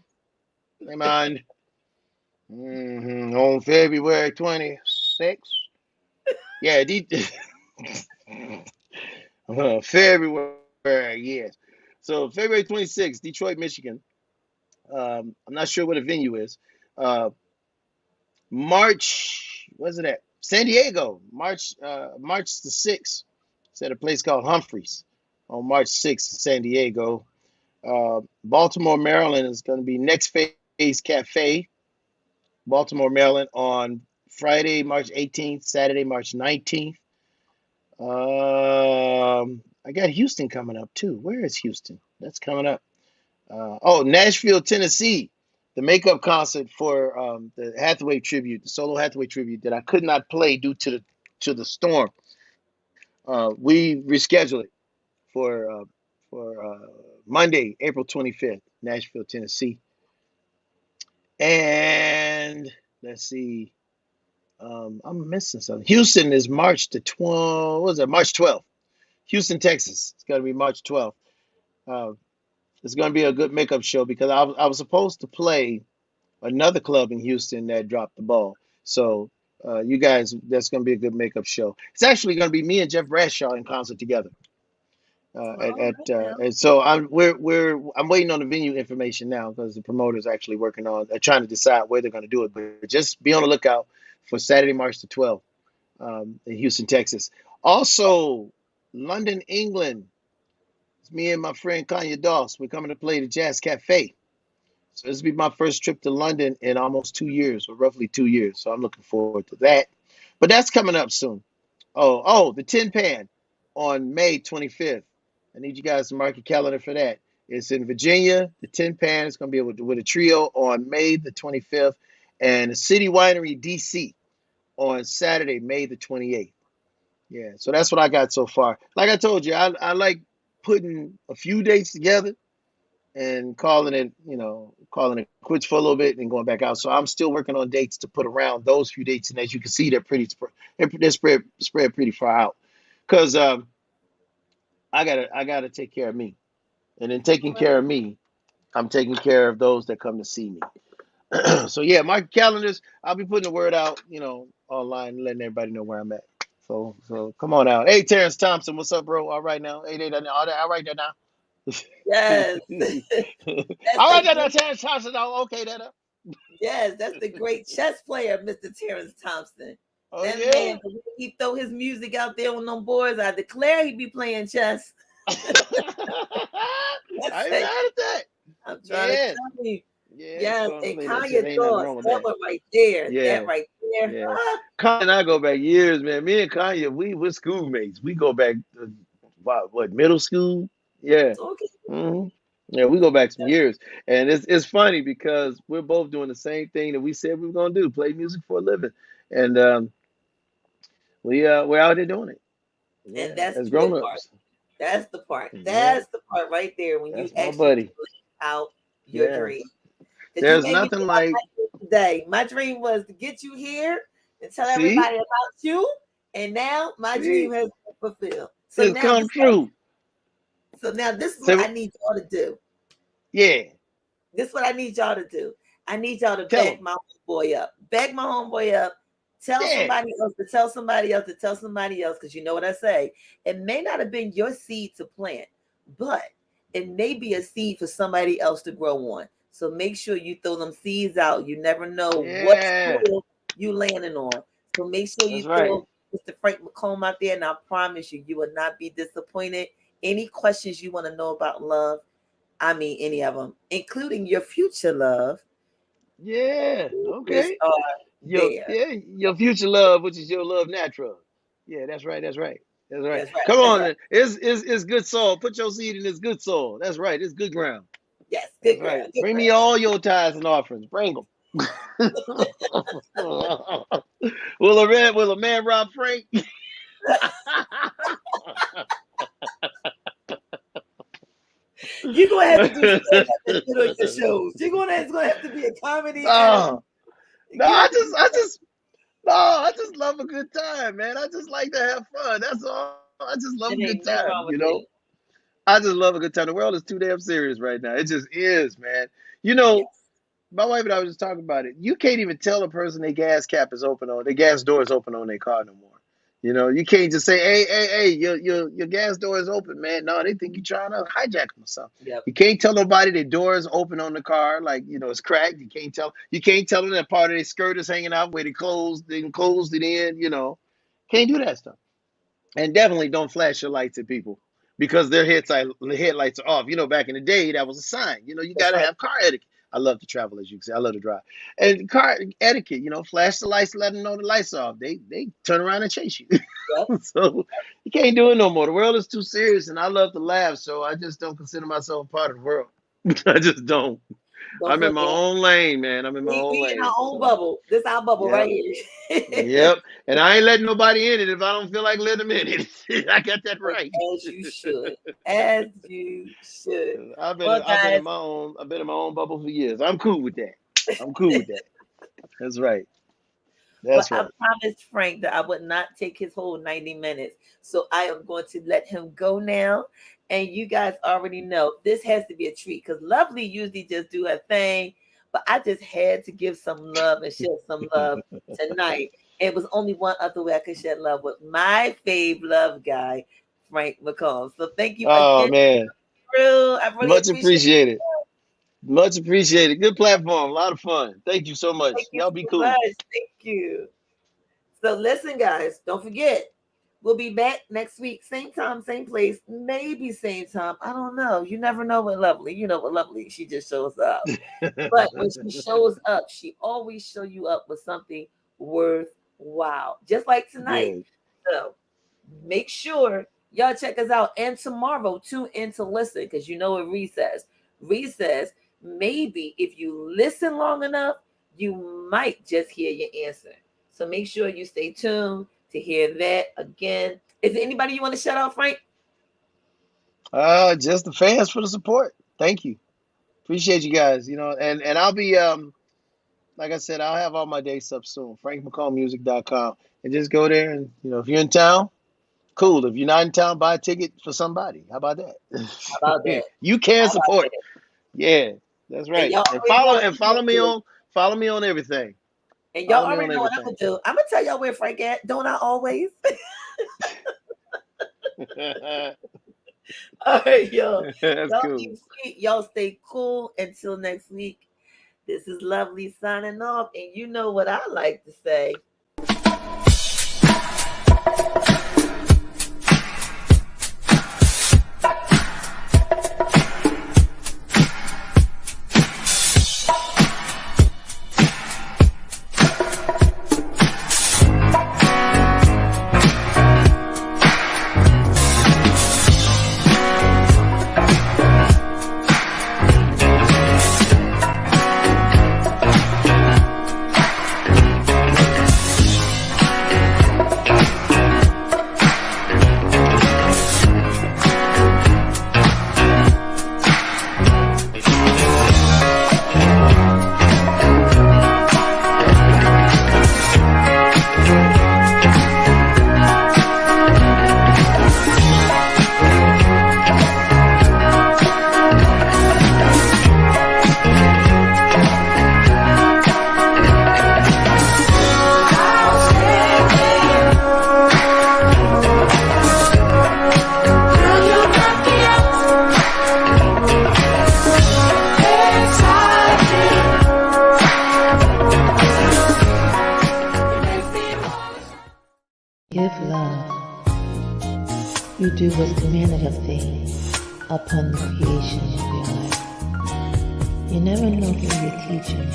Hey man. On February 26th. Yeah. February. Yes. So February 26th, Detroit, Michigan. I'm not sure what the venue is. Uh, March, what's it at? San Diego, March the 6th. It's at a place called Humphreys on March 6th in San Diego. Baltimore, Maryland is going to be Next Phase Cafe, Baltimore, Maryland on Friday, March 18th, Saturday, March 19th. I got Houston coming up too. Where is Houston? That's coming up. Nashville, Tennessee, the makeup concert for the Hathaway tribute, the solo Hathaway tribute that I could not play due to the storm. We rescheduled it for Monday, April 25th, Nashville, Tennessee. And let's see, I'm missing something. Houston is March the 12th. What was it? March 12th. Houston, Texas. It's going to be March 12th. Uh, it's going to be a good makeup show because I was supposed to play another club in Houston that dropped the ball. So you guys, that's going to be a good makeup show. It's actually going to be me and Jeff Bradshaw in concert together. All right now. And so I'm waiting on the venue information now because the promoter's actually working on trying to decide where they're going to do it. But just be on the lookout for Saturday, March the 12th, in Houston, Texas. Also, London, England. It's me and my friend Kanye Doss. We're coming to play the Jazz Cafe. So this will be my first trip to London in almost 2 years, or roughly 2 years. So I'm looking forward to that. But that's coming up soon. The Tin Pan on May 25th. I need you guys to mark your calendar for that. It's in Virginia. The Tin Pan is going to be with a trio on May the 25th, and the City Winery DC on Saturday, May the 28th. Yeah, so that's what I got so far. Like I told you, I like putting a few dates together and calling it quits for a little bit and going back out. So I'm still working on dates to put around those few dates, and as you can see, they're spread pretty far out because I gotta take care of me, and in taking care of me, I'm taking care of those that come to see me. So yeah, my calendars, I'll be putting the word out, online, and letting everybody know where I'm at. So come on out. Hey, Terrence Thompson, what's up, bro? All right now. Hey, all right there now. Yes. That's All the right there now, great, Terrence Thompson. Oh, okay, there. yes, that's the great chess player, Mr. Terrence Thompson. Oh That man, yeah. the way he throw his music out there on them boards, I declare he be playing chess. I That's ain't it. mad at that. I'm trying to Yeah. tell you. Yeah, he's Yes, going to and play that shit. Kanye Ain't nothing thoughts, wrong with that that. one right there, that Yeah. right there. Yeah. Kanye and I go back years, man. Me and Kanye, we're schoolmates. We go back what, middle school? Yeah. Okay. hmm Yeah, we go back some years. And it's funny because we're both doing the same thing that we said we were gonna do, play music for a living. And we're out there doing it. And Yeah, that's as the good grown part. ups. That's the part. Yeah, That's the part right there when you that's my actually buddy. can live out your Yeah. dream. Because you There's made me nothing think about like my dream today. My dream was to get you here and tell see, everybody about you. And now my dream see, has been fulfilled. So it's now come this true. is what I So need y'all to do. yeah, This is what I need y'all to do. I need y'all to tell back them. my homeboy up. Back my homeboy up. Tell Yeah, somebody else to tell somebody else to tell somebody else. Because you know what I say. It may not have been your seed to plant, but it may be a seed for somebody else to grow on. So make sure you throw them seeds out. You never know what yeah, soil you landing on. So make sure that's you right. throw Mr. Frank McComb out there, and I promise you, you will not be disappointed. Any questions you want to know about love, I mean, any of them, including your future love, Yeah, is okay. there. Your future love, which is your love natural. Yeah, that's right. That's right. That's right. That's right. Come That's on, right. it's good soil. Put your seed in this good soil. That's right. It's good ground. Yes, That's good right. girl. Good Bring me girl. all your tithes and offerings. Bring them. Will a man rob Frank? You're gonna have to do stand up and shit on your shows. It's gonna have to be a comedy and No, no, get I just love a good time, man. I just like to have fun. That's all. I just love a good it ain't time, nothing you wrong with know. that. I just love a good time. The world is too damn serious right now. It just is, man. You know, Yes. my wife and I was just talking about it. You can't even tell a person their gas cap is open on their gas door is open on their car no more. You know, you can't just say, hey, your gas door is open, man. No, they think you're trying to hijack them or something. Yep. You can't tell nobody their door is open on the car, like, it's cracked. You can't tell them that part of their skirt is hanging out where they closed it in, Can't do that stuff. And definitely don't flash your lights at people because the headlights are off. Back in the day, that was a sign. You got That's to right. have car etiquette. I love to travel, as you can see. I love to drive. And car etiquette, flash the lights, let them know the lights off. They turn around and chase you. Yep. So you can't do it no more. The world is too serious, and I love to laugh, so I just don't consider myself a part of the world. I just don't. Don't I'm in feel my bad. own lane, man. I'm in my own We in our lane. own So, bubble. This our bubble yeah. right here. Yep. And I ain't letting nobody in it if I don't feel like letting them in it. I got that And right. as you should. As you should. Well, I've been guys, in my own bubble for years. I'm cool with that. I'm cool with that. That's right. well, That's I right. promised Frank that I would not take his whole 90 minutes. So I am going to let him go now. And you guys already know this has to be a treat because Lovely usually just do her thing. But I just had to give some love and share some love tonight. It was only one other way I could share love with my fave love guy, Frank McComb. So thank you Oh again, man. Drew. I really Much appreciate it. appreciated. Much appreciated. Good platform. A lot of fun. Thank you so Thank much. you Y'all be so cool. much. Thank you. So listen, guys, don't forget, we'll be back next week, same time, same place, maybe same time. I don't know. You never know with Lovely. You know what Lovely, she just shows up. But when she shows up, she always show you up with something worthwhile, just like tonight. Good. So make sure y'all check us out. And tomorrow, tune in to listen because you know what Reese says. Reese says, maybe if you listen long enough, you might just hear your answer. So make sure you stay tuned to hear that again. Is there anybody you want to shout out, Frank? Just the fans for the support. Thank you. Appreciate you guys. And I'll be like I said, I'll have all my dates up soon. FrankMcCombmusic.com. And just go there and if you're in town, cool. If you're not in town, buy a ticket for somebody. How about How about that? that? You can How about support. that? Yeah, that's And right. y'all And already know follow me on everything. and y'all Follow me already on know what I'm gonna everything. do. I'm gonna tell y'all where Frank at. Don't I always? All right, y'all. That's Y'all cool. be sweet. Y'all stay cool until next week. This is Lovely signing off, and you know what I like to say. Give love. You do what's commanded of thee upon the creation of your life. You never know who you're teaching,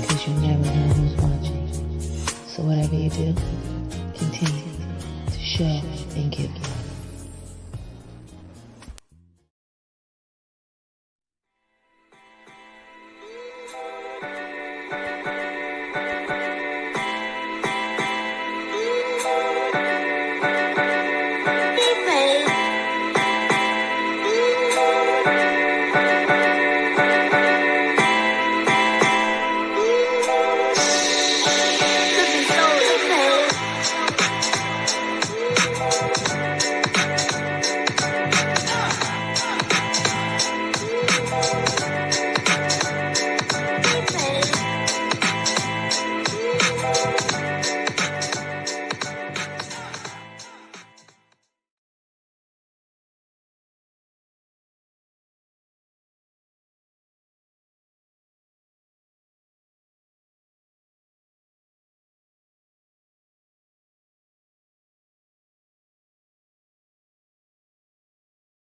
because you never know who's watching. So whatever you do, continue to show and give love.